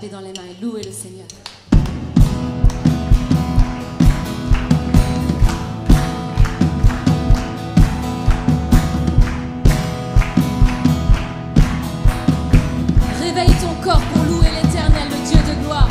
taper dans les mains et louer le Seigneur. Réveille ton corps pour louer l'Éternel, le Dieu de gloire.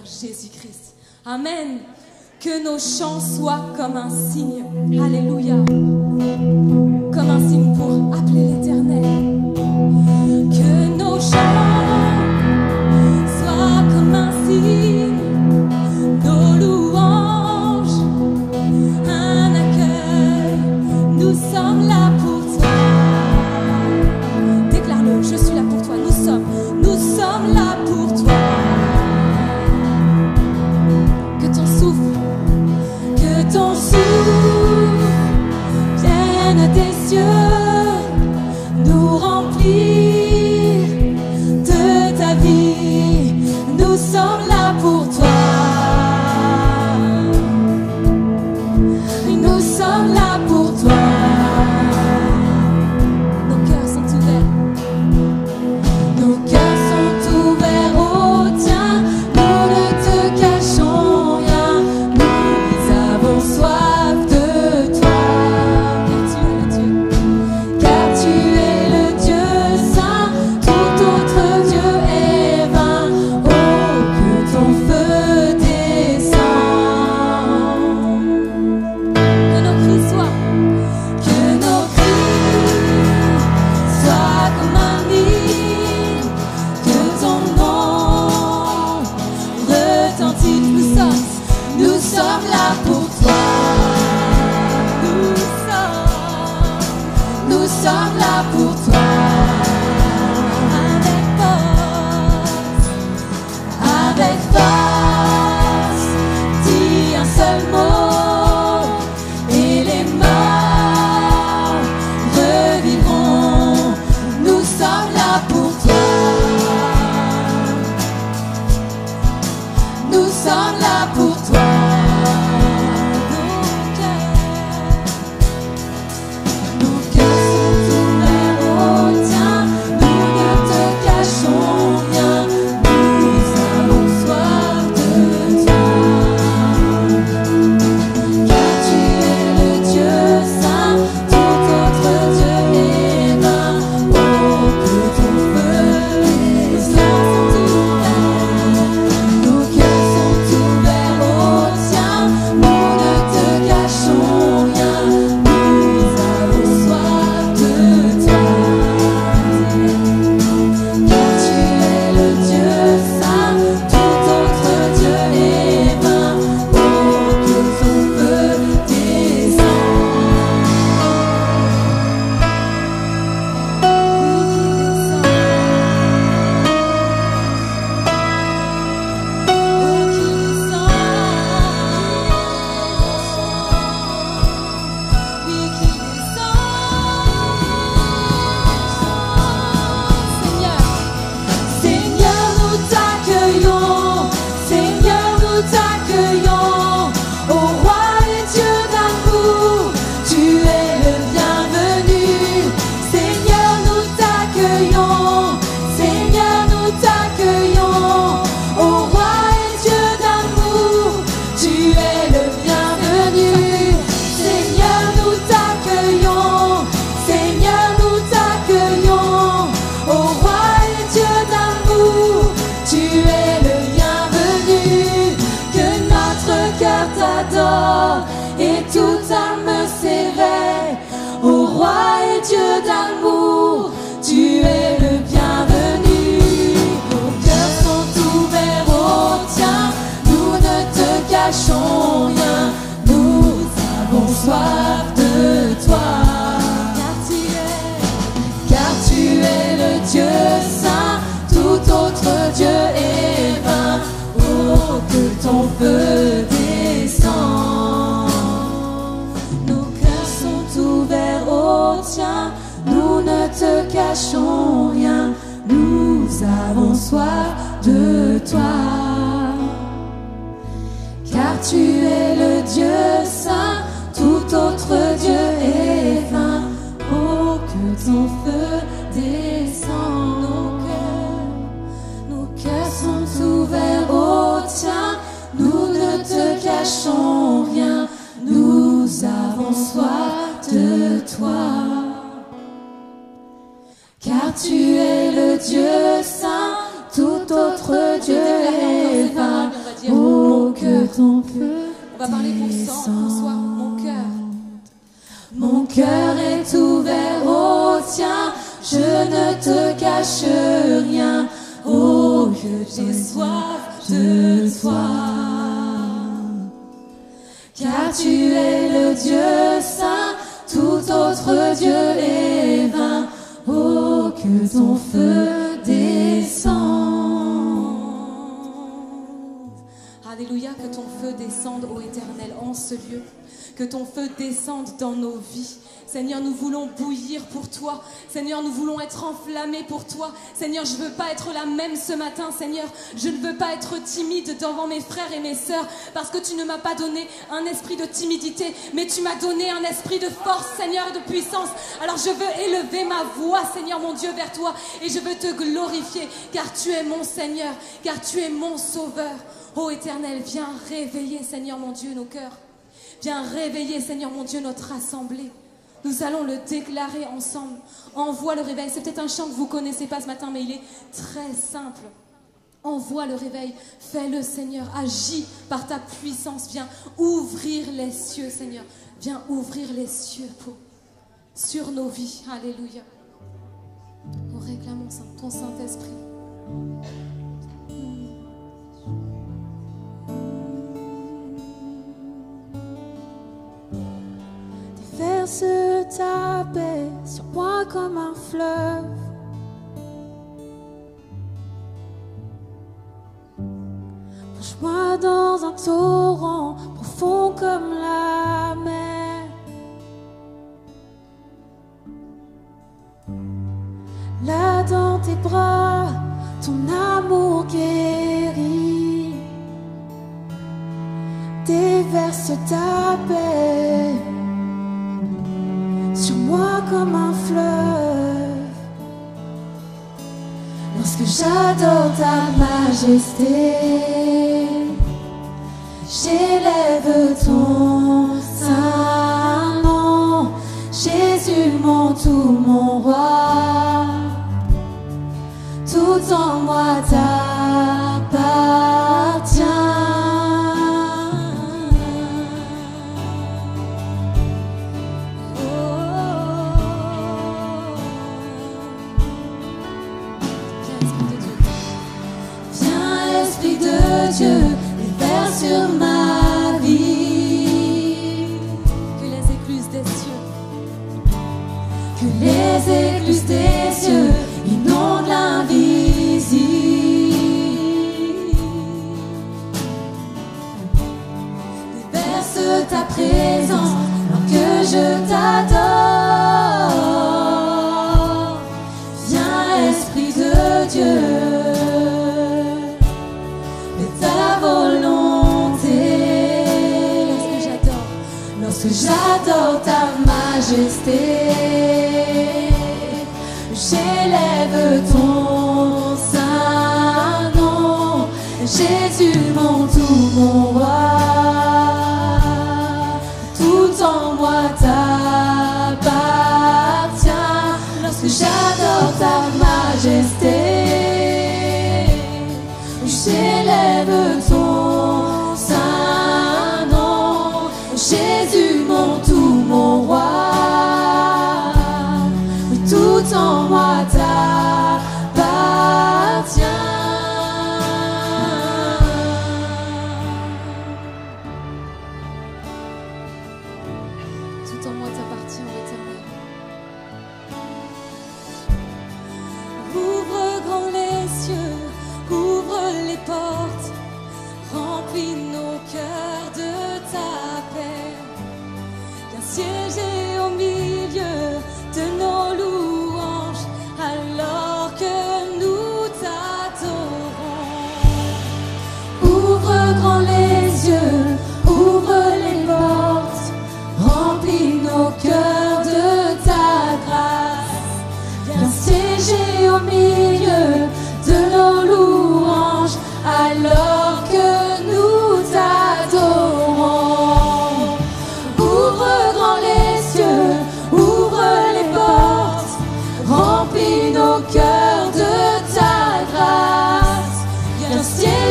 Jésus-Christ. Amen. Que nos chants soient comme un signe. Alléluia. Comme un signe pour appeler l'Éternel. Que nos chants soient comme un signe. Nos louanges, un accueil. Nous sommes là pour toi. Déclare-le, je suis là pour toi. Nous sommes là pour toi. Ton souffle vienne des cieux nous remplir de ta vie. Nous sommes là pour toi. Nous sommes là pour toi. Nos cœurs sont ouverts. Nos cœurs sont ouverts au tien. Nous ne te cachons Dieu saint, tout autre Dieu est vain. Oh, que ton feu On va parler pour soi, mon cœur. Mon cœur est ouvert au tien, je ne te cache rien. Oh, que j'ai soif de toi. Car tu es le Dieu saint, tout autre Dieu est vain. Oh, que ton feu descende. Alléluia, que ton feu descende, ô Éternel, en ce lieu. Que ton feu descende dans nos vies. Seigneur, nous voulons bouillir pour toi. Seigneur, nous voulons être enflammés pour toi. Seigneur, je ne veux pas être la même ce matin, Seigneur. Je ne veux pas être timide devant mes frères et mes sœurs, parce que tu ne m'as pas donné un esprit de timidité, mais tu m'as donné un esprit de force, Seigneur, et de puissance. Alors je veux élever ma voix, Seigneur mon Dieu, vers toi, et je veux te glorifier, car tu es mon Seigneur, car tu es mon Sauveur. Ô Éternel, viens réveiller, Seigneur mon Dieu, nos cœurs. Viens réveiller, Seigneur mon Dieu, notre assemblée. Nous allons le déclarer ensemble. Envoie le réveil. C'est peut-être un chant que vous ne connaissez pas ce matin, mais il est très simple. Envoie le réveil. Fais-le, Seigneur. Agis par ta puissance. Viens ouvrir les cieux, Seigneur. Viens ouvrir les cieux sur nos vies. Alléluia. Nous réclamons ton Saint-Esprit. Verse ta paix sur moi comme un fleuve. Plonge-moi dans un torrent profond comme la mer. Là dans tes bras, ton amour guérit. Déverse ta paix sur moi comme un fleuve. Lorsque j'adore ta majesté, j'élève ton saint nom. Jésus, mon tout, mon roi, tout en moi t'appartient. Dieu, déverse sur ma vie. Que les écluses des cieux, que les écluses des cieux inondent l'invisible. Déverse ta présence alors que je t'adore. Viens, Esprit de Dieu. J'adore ta majesté, j'élève ton saint nom. Jésus, mon tout, mon roi, tout en moi t'appartient. Lorsque j'adore ta majesté, j'élève ton saint nom. Jésus, mon tout, mon roi, oui, tout en moi t'appartient. tout en moi t'appartient.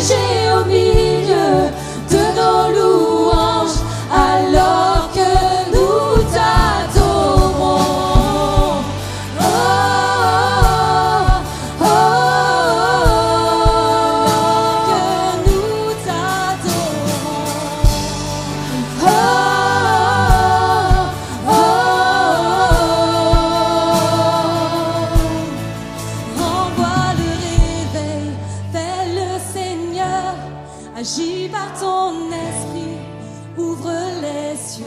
siéger au milieu de nos louanges, alors que nous t'adorons. Oh, oh, oh, que nous t'adorons. Oh, oh, oh. Envoie le réveil, fais le Seigneur, agis par ton esprit, ouvre les cieux,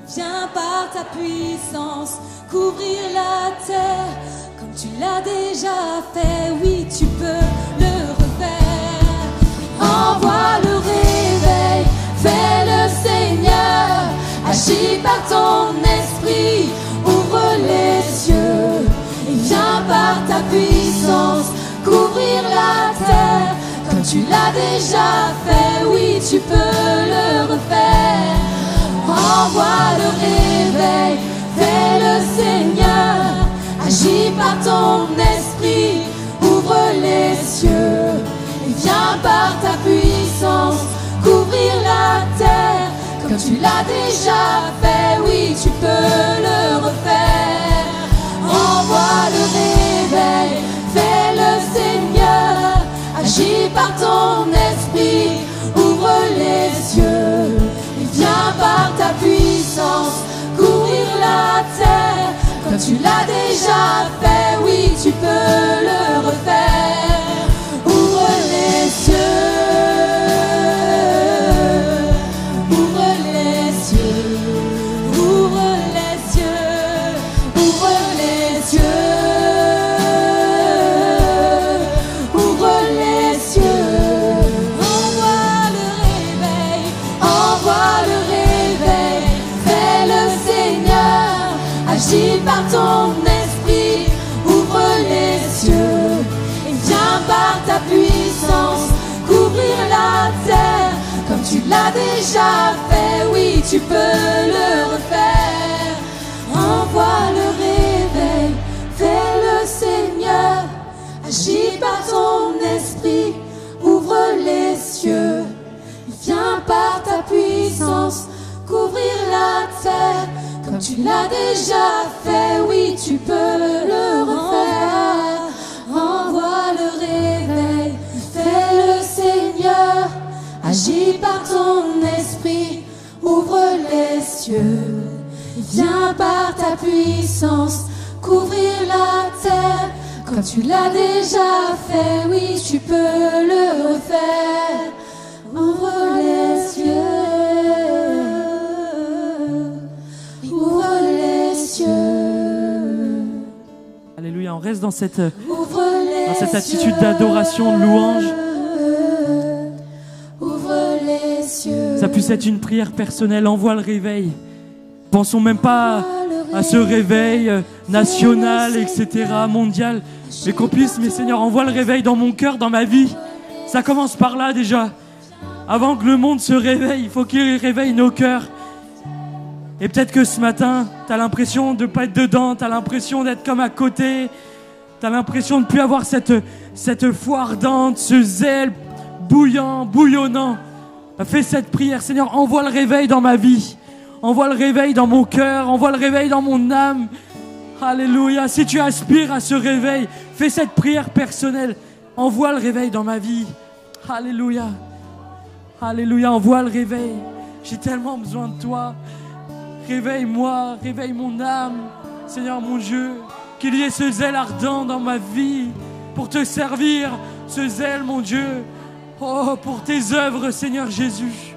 viens par ta puissance, couvrir la terre, comme tu l'as déjà fait, oui tu peux le refaire. Envoie le réveil, fais le Seigneur, agis par ton esprit, ouvre les cieux, et viens par ta puissance, couvrir la terre, comme tu l'as déjà fait, oui tu peux le refaire. Envoie le réveil, fais le Seigneur, agis par ton esprit, ouvre les cieux, et viens par ta puissance, couvrir la terre, comme tu l'as déjà fait, oui tu peux le refaire. Envoie le réveil, fais le Seigneur, agis par ton esprit, ouvre les cieux, et viens par ta puissance, couvrir la terre, comme tu l'as déjà fait, oui tu peux le refaire. Ouvre les cieux, ouvre les cieux, ouvre les cieux, ouvre les cieux, ouvre les cieux. Envoie le réveil, fais le Seigneur, agis par ton esprit, ouvre les cieux, et viens par ta puissance, couvrir la terre, comme tu l'as déjà fait, oui tu peux le refaire. Envoie le réveil, fais le Seigneur, agis par ton esprit, ouvre les cieux, et viens par ta puissance, couvrir la terre, comme tu l'as déjà fait, oui tu peux le refaire. Envoie le réveil, fais le Seigneur, agis par ton esprit, ouvre les cieux, et viens par ta puissance, couvrir la terre, comme tu l'as déjà fait, oui tu peux le refaire. Ouvre les cieux, ouvre les cieux. Alléluia, on reste dans cette Ouvre les attitude d'adoration, de louange. Ouvre les cieux. Ça puisse être une prière personnelle, envoie le réveil. Pensons même pas à ce réveil national, etc., mondial, mais qu'on puisse, mais Seigneur, envoie le réveil dans mon cœur, dans ma vie. Ça commence par là déjà. Avant que le monde se réveille, il faut qu'il réveille nos cœurs. Et peut-être que ce matin, tu as l'impression de ne pas être dedans, tu as l'impression d'être comme à côté, tu as l'impression de ne plus avoir cette foi ardente, ce zèle bouillonnant. Fais cette prière, Seigneur, envoie le réveil dans ma vie, envoie le réveil dans mon cœur, envoie le réveil dans mon âme. Alléluia, si tu aspires à ce réveil, fais cette prière personnelle, envoie le réveil dans ma vie. Alléluia, alléluia, envoie le réveil. J'ai tellement besoin de toi. Réveille-moi, réveille mon âme, Seigneur mon Dieu, qu'il y ait ce zèle ardent dans ma vie pour te servir, ce zèle mon Dieu, oh, pour tes œuvres, Seigneur Jésus.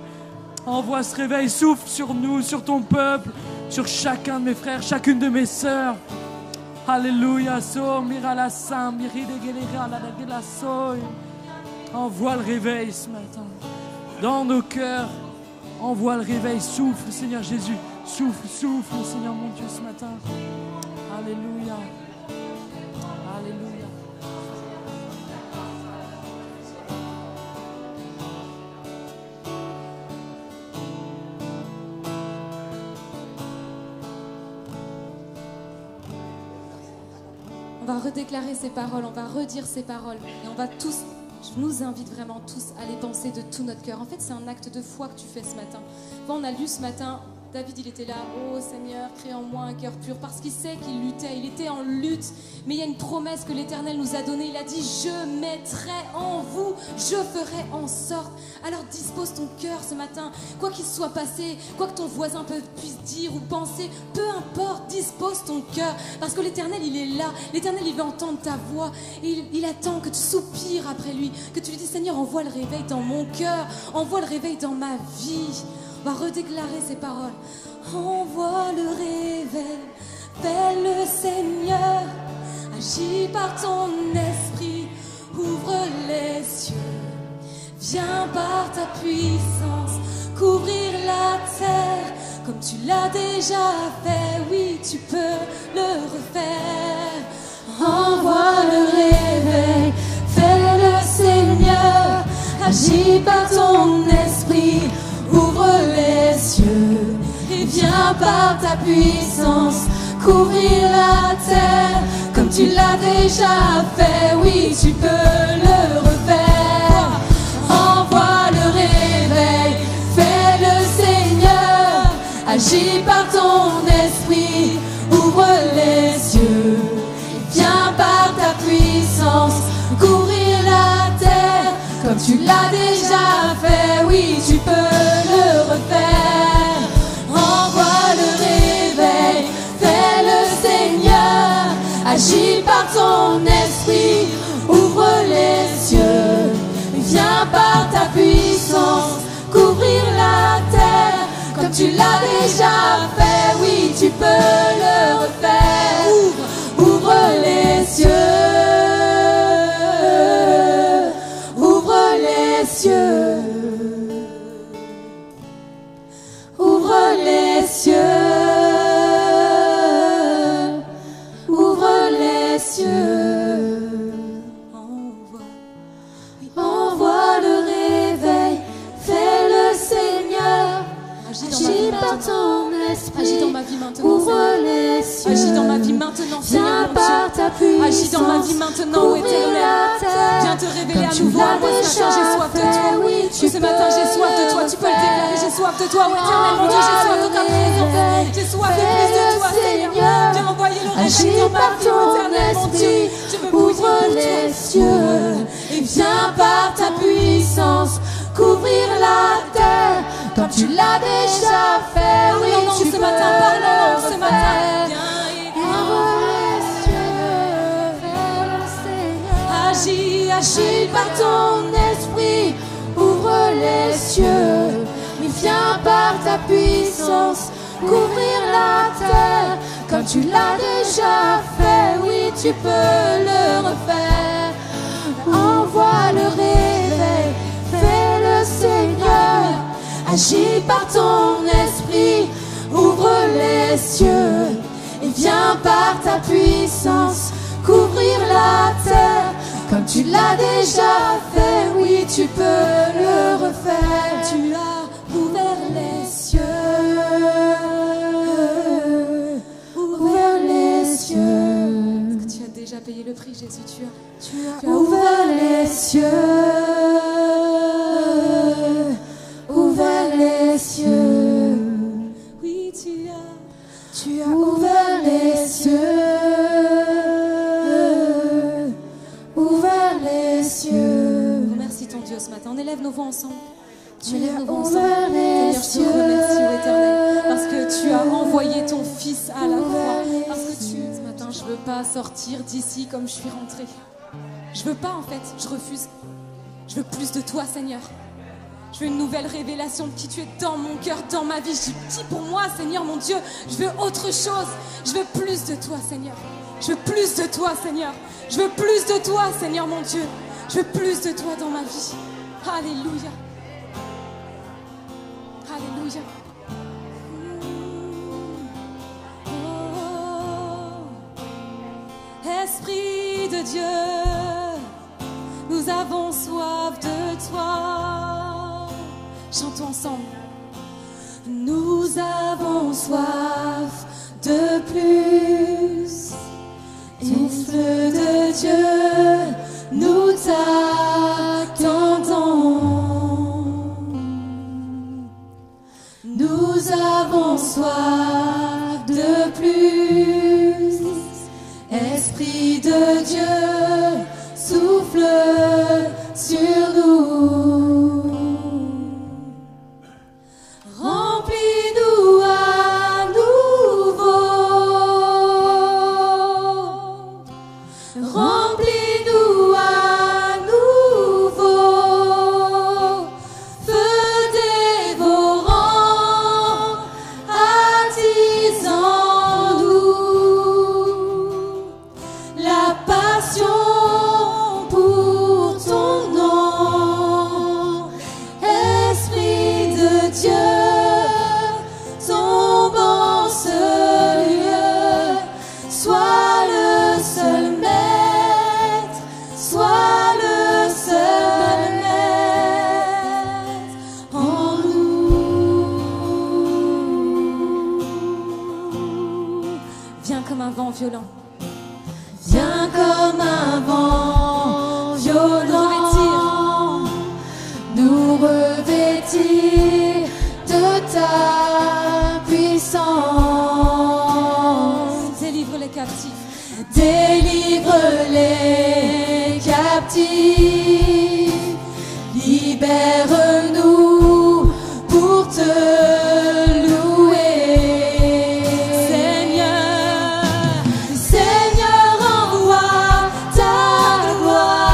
Envoie ce réveil, souffle sur nous, sur ton peuple, sur chacun de mes frères, chacune de mes sœurs. Alléluia, so mira la saint, miri de gelera la la soy. Envoie le réveil ce matin dans nos cœurs. Envoie le réveil, souffle, Seigneur Jésus. Souffle, souffle, Seigneur mon Dieu, ce matin. Alléluia. Alléluia. On va redéclarer ces paroles, on va redire ces paroles et on va tous Je nous invite vraiment tous à les penser de tout notre cœur. En fait, c'est un acte de foi que tu fais ce matin. Quand on a lu ce matin, David, il était là, oh Seigneur, crée en moi un cœur pur, parce qu'il sait qu'il luttait, il était en lutte. Mais il y a une promesse que l'Éternel nous a donnée. Il a dit, je mettrai en vous, je ferai en sorte. Alors dispose ton cœur ce matin, quoi qu'il soit passé, quoi que ton voisin puisse dire ou penser, peu importe, dispose ton cœur, parce que l'Éternel, il est là. L'Éternel, il veut entendre ta voix. Il attend que tu soupires après lui, que tu lui dis, Seigneur, envoie le réveil dans mon cœur, envoie le réveil dans ma vie. On va redéclarer ces paroles. Envoie le réveil, fais le Seigneur, agis par ton esprit, ouvre les cieux, viens par ta puissance, couvrir la terre, comme tu l'as déjà fait, oui tu peux le refaire. Envoie le réveil, fais le Seigneur, agis par ton esprit, ouvre les cieux et viens par ta puissance couvrir la terre comme tu l'as déjà fait, oui tu peux le refaire. Envoie le réveil, fais le Seigneur, agis par ton esprit, ouvre les cieux et viens par ta puissance couvrir la terre comme tu l'as déjà fait, oui tu peux le refaire. Envoie le réveil, fais le Seigneur, agis par ton esprit, ouvre les cieux, viens par ta puissance, couvrir la terre, comme tu l'as déjà fait, oui tu peux le refaire. Ouvre les cieux, les cieux, ouvre les cieux, ouvre les cieux. Envoie le réveil, fais le Seigneur, agis par ton esprit, agis dans ma vie maintenant, ouvre les cieux, agis dans ma vie maintenant, Seigneur mon Dieu, agis dans ma vie maintenant, ô Éternel, viens te révéler à nouveau à moi ce matin, j'ai soif de toi, oui, ce matin j'ai soif de toi, tu peux le déclarer, j'ai soif de toi, ô Éternel mon Dieu, j'ai soif de ta présence, j'ai soif de plus de toi, Seigneur, viens envoyer le réveil dans ma vie, ô Éternel mon Dieu, je veux ouvre les cieux, et viens par ta puissance couvrir la terre, comme tu l'as déjà fait, oui, tu peux ce matin, parle ce matin, agis par ton esprit, ouvre les cieux, mais viens par ta puissance couvrir la terre, comme tu l'as déjà fait, oui tu peux le refaire. Envoie le réveil, fais le Seigneur, agis par ton esprit, ouvre les cieux, et viens par ta puissance couvrir la terre, comme tu l'as déjà fait, oui tu peux le refaire. Tu as ouvert les cieux, ouvert les cieux. Est-ce que tu as déjà payé le prix, Jésus? Tu as ouvert les cieux, ouvert les cieux. Oui tu as ouvert les cieux, ouvert les cieux. Remercie ton Dieu ce matin. On élève nos voix ensemble. Tu as ouvert les cieux. Seigneur, je te remercie, ô Éternel, parce que tu as envoyé ton Fils à la croix. Parce que ce matin, je veux pas sortir d'ici comme je suis rentrée. Je veux pas en fait. Je refuse. Je veux plus de toi, Seigneur. Je veux une nouvelle révélation de qui tu es dans mon cœur, dans ma vie. Je dis petit pour moi, Seigneur, mon Dieu. Je veux autre chose. Je veux plus de toi, Seigneur. Je veux plus de toi, Seigneur. Je veux plus de toi, Seigneur mon Dieu. Je veux plus de toi dans ma vie. Alléluia. Alléluia. Oh. Esprit de Dieu, nous avons soif de toi. Chantons ensemble. Nous avons soif de plus. Esprit de Dieu, nous t'avons. soif de plus. Esprit de Dieu, souffle sur nous. Remplis-nous à nouveau. Remplis-nous à nouveau. Feu dévorant, attisant-nous. La passion pour ton nom. Esprit de Dieu, tombe en ce lieu. Sois le seul maître, sois le seul maître en nous. Viens comme un vent violent. Viens comme un vent violent, nous revêtir de ta puissance. Délivre les captifs. Délivre les captifs, libère-nous pour te louer. Seigneur, Seigneur, envoie ta gloire.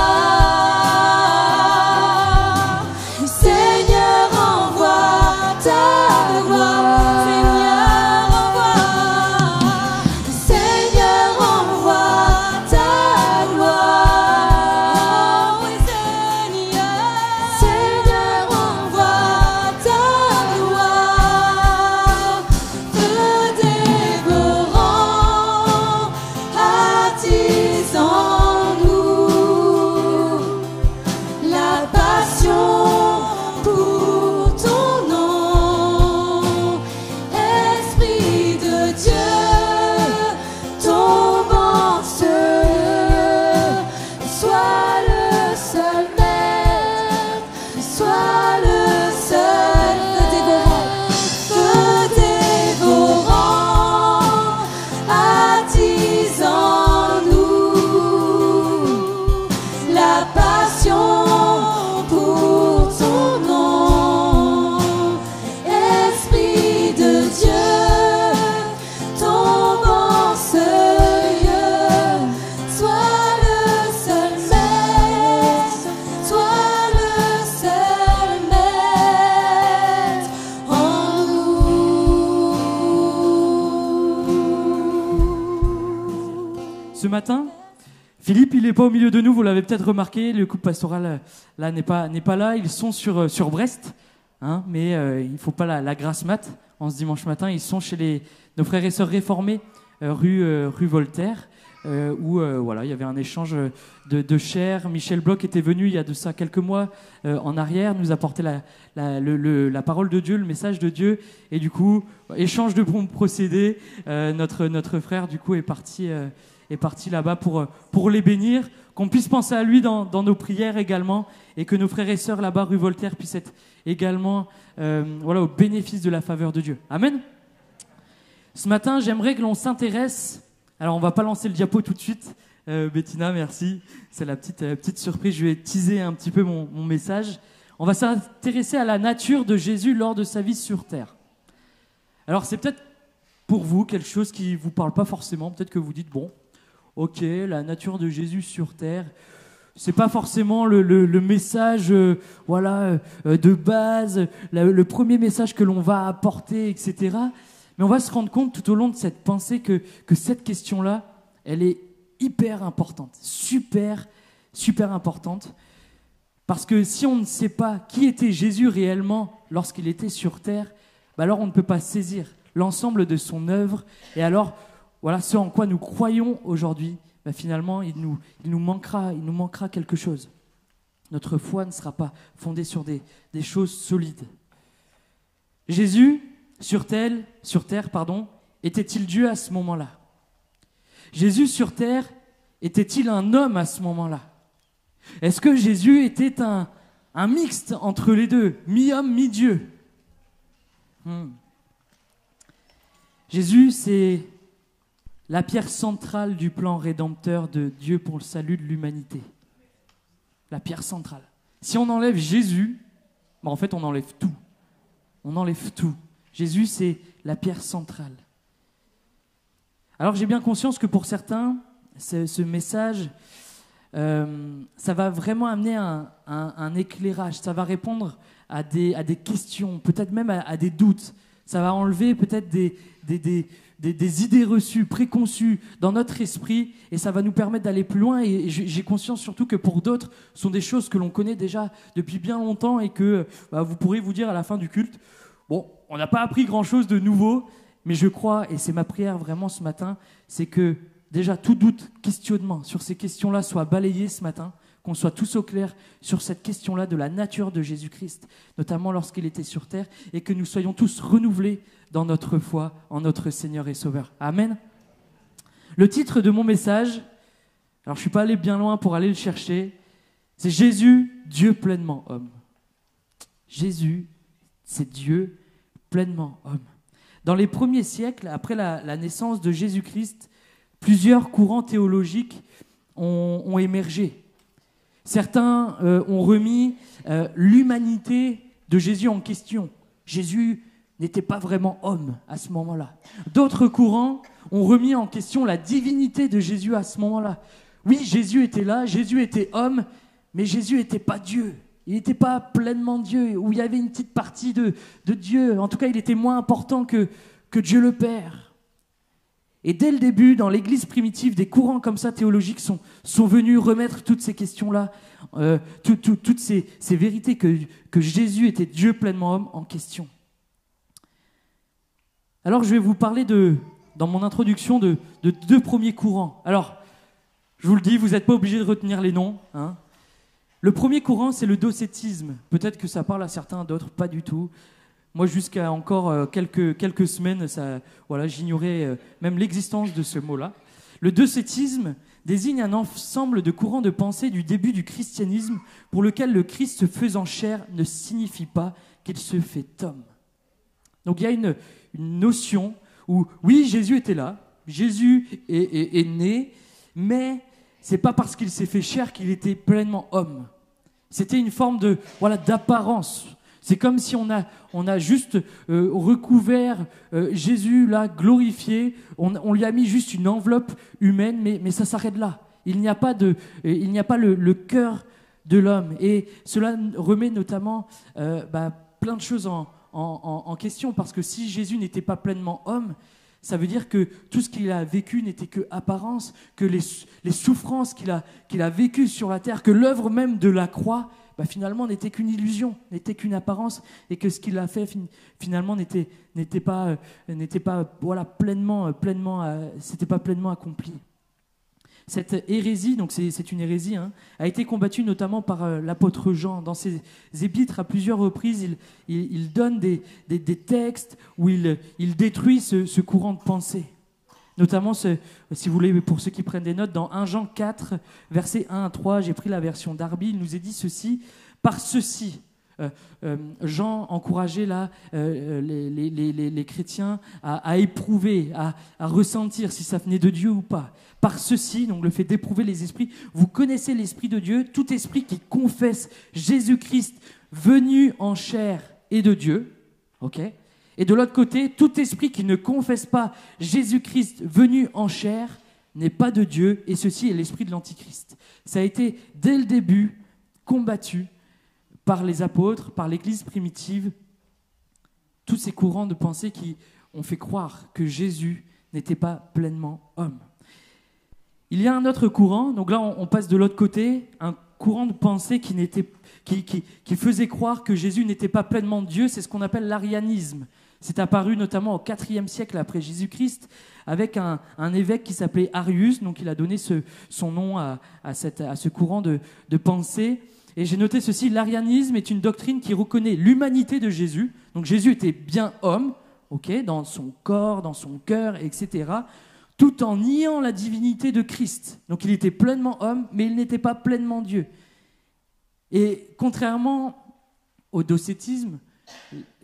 Seigneur, envoie ta gloire. Seigneur, envoie ta gloire. Oui, Seigneur, Seigneur, envoie ta gloire. Feu dévorant, attisant-nous. La passion pour ton nom. Esprit de Dieu, tombe en ce lieu. Sois le seul maître, sois le seul feu dévorant, attisant-nous. La passion pour ton nom. Esprit de Dieu, tombe en ce lieu. Sois le seul maître, sois le seul maître en nous. Ce matin, Philippe, il n'est pas au milieu de nous, vous l'avez peut-être remarqué, le couple pastoral là n'est pas là, ils sont sur Brest, hein, mais il ne faut pas la grasse mat en ce dimanche matin, ils sont chez nos frères et sœurs réformés, rue Voltaire, où voilà, il y avait un échange de chair. Michel Bloch était venu il y a de ça quelques mois en arrière, nous apporter la parole de Dieu, le message de Dieu, et du coup, échange de bons procédés, notre frère du coup est parti là-bas pour les bénir, qu'on puisse penser à lui dans nos prières également, et que nos frères et sœurs là-bas, rue Voltaire, puissent être également voilà, au bénéfice de la faveur de Dieu. Amen. Ce matin, j'aimerais que l'on s'intéresse, alors on va pas lancer le diapo tout de suite, Bettina, merci, c'est la petite surprise, je vais teaser un petit peu mon message. On va s'intéresser à la nature de Jésus lors de sa vie sur terre. Alors c'est peut-être pour vous quelque chose qui vous parle pas forcément, peut-être que vous dites, bon, ok, la nature de Jésus sur terre, c'est pas forcément le message de base, le premier message que l'on va apporter, etc. Mais on va se rendre compte tout au long de cette pensée que cette question-là, elle est hyper importante, super importante. Parce que si on ne sait pas qui était Jésus réellement lorsqu'il était sur terre, bah alors on ne peut pas saisir l'ensemble de son œuvre. Et alors, voilà, ce en quoi nous croyons aujourd'hui, bah finalement, il nous manquera quelque chose. Notre foi ne sera pas fondée sur des choses solides. Jésus, sur terre, était-il Dieu à ce moment-là? Jésus sur terre, était-il un homme à ce moment-là? Est-ce que Jésus était un mixte entre les deux, mi-homme, mi-Dieu? Jésus, c'est la pierre centrale du plan rédempteur de Dieu pour le salut de l'humanité. La pierre centrale. Si on enlève Jésus, en fait, on enlève tout. On enlève tout. Jésus, c'est la pierre centrale. Alors, j'ai bien conscience que pour certains, ce message, ça va vraiment amener un éclairage. Ça va répondre à des questions, peut-être même à des doutes. Ça va enlever peut-être des idées reçues, préconçues dans notre esprit, et ça va nous permettre d'aller plus loin. Et j'ai conscience surtout que pour d'autres, ce sont des choses que l'on connaît déjà depuis bien longtemps et que vous pourrez vous dire à la fin du culte, bon, on n'a pas appris grand-chose de nouveau, mais je crois, et c'est ma prière vraiment ce matin, c'est que déjà tout doute, questionnement sur ces questions-là soit balayé ce matin, qu'on soit tous au clair sur cette question-là de la nature de Jésus-Christ, notamment lorsqu'il était sur terre, et que nous soyons tous renouvelés dans notre foi en notre Seigneur et Sauveur. Amen. Le titre de mon message, alors je ne suis pas allé bien loin pour aller le chercher, c'est Jésus, Dieu pleinement homme. Jésus, c'est Dieu pleinement homme. Dans les premiers siècles, après la naissance de Jésus-Christ, plusieurs courants théologiques ont émergé. Certains ont remis l'humanité de Jésus en question. Jésus n'était pas vraiment homme à ce moment-là. D'autres courants ont remis en question la divinité de Jésus à ce moment-là. Oui, Jésus était là, Jésus était homme, mais Jésus n'était pas Dieu. Il n'était pas pleinement Dieu, où il y avait une petite partie de Dieu. En tout cas, il était moins important que Dieu le Père. Et dès le début, dans l'Église primitive, des courants comme ça théologiques sont venus remettre toutes ces questions-là, toutes ces vérités que Jésus était Dieu pleinement homme en question. Alors je vais vous parler dans mon introduction de deux premiers courants. Alors, je vous le dis, vous n'êtes pas obligés de retenir les noms. Hein. Le premier courant, c'est le docétisme. Peut-être que ça parle à certains, d'autres pas du tout. Moi, jusqu'à encore quelques semaines, j'ignorais même l'existence de ce mot-là. Le docétisme désigne un ensemble de courants de pensée du début du christianisme pour lequel le Christ se faisant chair ne signifie pas qu'il se fait homme. Donc il y a une notion où, oui, Jésus était là, Jésus est né, mais c'est pas parce qu'il s'est fait chair qu'il était pleinement homme. C'était une forme d'apparence. C'est comme si on a juste recouvert Jésus, là, glorifié. On lui a mis juste une enveloppe humaine, mais ça s'arrête là. Il n'y a pas le cœur de l'homme. Et cela remet notamment plein de choses en question, parce que si Jésus n'était pas pleinement homme, ça veut dire que tout ce qu'il a vécu n'était que apparence, que les souffrances qu'il a vécues sur la terre, que l'œuvre même de la croix, finalement n'était qu'une illusion, n'était qu'une apparence, et que ce qu'il a fait finalement n'était pas pleinement accompli. Cette hérésie, donc c'est une hérésie, a été combattue notamment par l'apôtre Jean. Dans ses épîtres, à plusieurs reprises, il donne des textes où il détruit ce courant de pensée. Notamment, si vous voulez, pour ceux qui prennent des notes, dans 1 Jean 4, versets 1 à 3, j'ai pris la version Darby, il nous est dit ceci, par ceci. Jean encourageait là les chrétiens à éprouver, à ressentir si ça venait de Dieu ou pas. Par ceci, donc le fait d'éprouver les esprits, vous connaissez l'Esprit de Dieu, tout esprit qui confesse Jésus-Christ venu en chair est de Dieu. Ok ? Et de l'autre côté, tout esprit qui ne confesse pas Jésus-Christ venu en chair n'est pas de Dieu, et ceci est l'esprit de l'Antichrist. Ça a été, dès le début, combattu par les apôtres, par l'Église primitive, tous ces courants de pensée qui ont fait croire que Jésus n'était pas pleinement homme. Il y a un autre courant, donc là on passe de l'autre côté, un courant de pensée qui faisait croire que Jésus n'était pas pleinement Dieu, c'est ce qu'on appelle l'arianisme. C'est apparu notamment au IVe siècle après Jésus-Christ avec un évêque qui s'appelait Arius, donc il a donné son nom à ce courant de pensée. Et j'ai noté ceci, l'arianisme est une doctrine qui reconnaît l'humanité de Jésus, donc Jésus était bien homme, dans son corps, dans son cœur, etc., tout en niant la divinité de Christ. Donc il était pleinement homme, mais il n'était pas pleinement Dieu. Et contrairement au docétisme,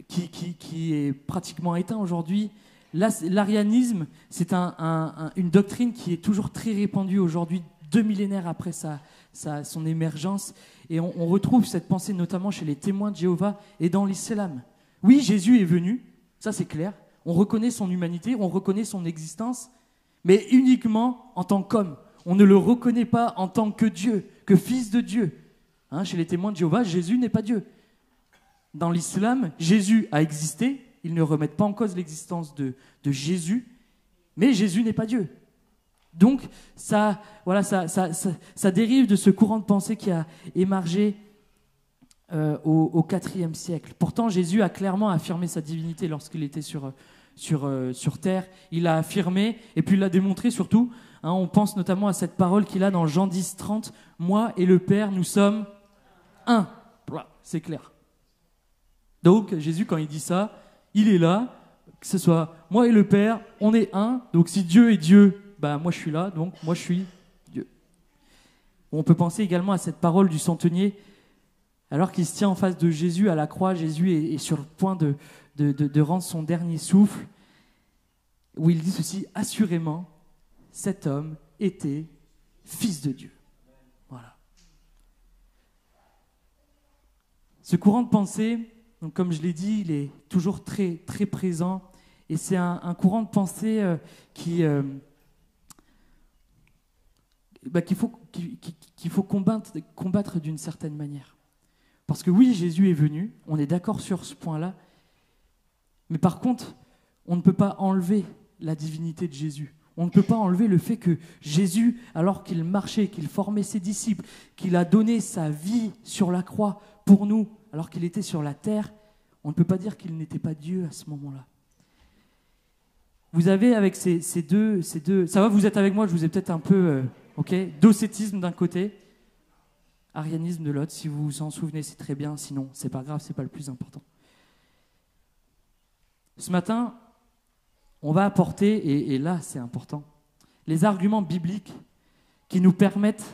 qui est pratiquement éteint aujourd'hui, L'arianisme, c'est une doctrine qui est toujours très répandue aujourd'hui, 2 millénaires après son émergence. Et on retrouve cette pensée notamment chez les témoins de Jéhovah et dans l'islam. Oui, Jésus est venu, ça c'est clair. On reconnaît son humanité, on reconnaît son existence, mais uniquement en tant qu'homme. On ne le reconnaît pas en tant que Dieu, que fils de Dieu. Chez les témoins de Jéhovah, Jésus n'est pas Dieu. Dans l'islam, Jésus a existé. Ils ne remettent pas en cause l'existence de Jésus, mais Jésus n'est pas Dieu. Donc, ça dérive de ce courant de pensée qui a émergé au IVe siècle. Pourtant, Jésus a clairement affirmé sa divinité lorsqu'il était sur terre. Il l'a affirmé et puis il l'a démontré surtout. On pense notamment à cette parole qu'il a dans Jean 10, 30. « Moi et le Père, nous sommes un. » Voilà, c'est clair. Donc, Jésus, quand il dit ça, il est là, que ce soit moi et le Père, on est un. Donc, si Dieu est Dieu, moi je suis là, donc moi je suis Dieu. On peut penser également à cette parole du centenier. Alors qu'il se tient en face de Jésus à la croix, Jésus est sur le point de rendre son dernier souffle, où il dit ceci: « Assurément, cet homme était fils de Dieu. » Voilà. Ce courant de pensée, donc comme je l'ai dit, il est toujours très, très présent. Et c'est un courant de pensée qu'il faut combattre d'une certaine manière. Parce que oui, Jésus est venu, on est d'accord sur ce point-là, mais par contre, on ne peut pas enlever la divinité de Jésus. On ne peut pas enlever le fait que Jésus, alors qu'il marchait, qu'il formait ses disciples, qu'il a donné sa vie sur la croix pour nous, alors qu'il était sur la terre, on ne peut pas dire qu'il n'était pas Dieu à ce moment-là. Vous avez avec ces deux, ça va, vous êtes avec moi, je vous ai peut-être un peu, docétisme d'un côté, arianisme de l'autre. Si vous vous en souvenez, c'est très bien, sinon c'est pas grave, c'est pas le plus important. Ce matin, on va apporter, et là c'est important, les arguments bibliques qui nous permettent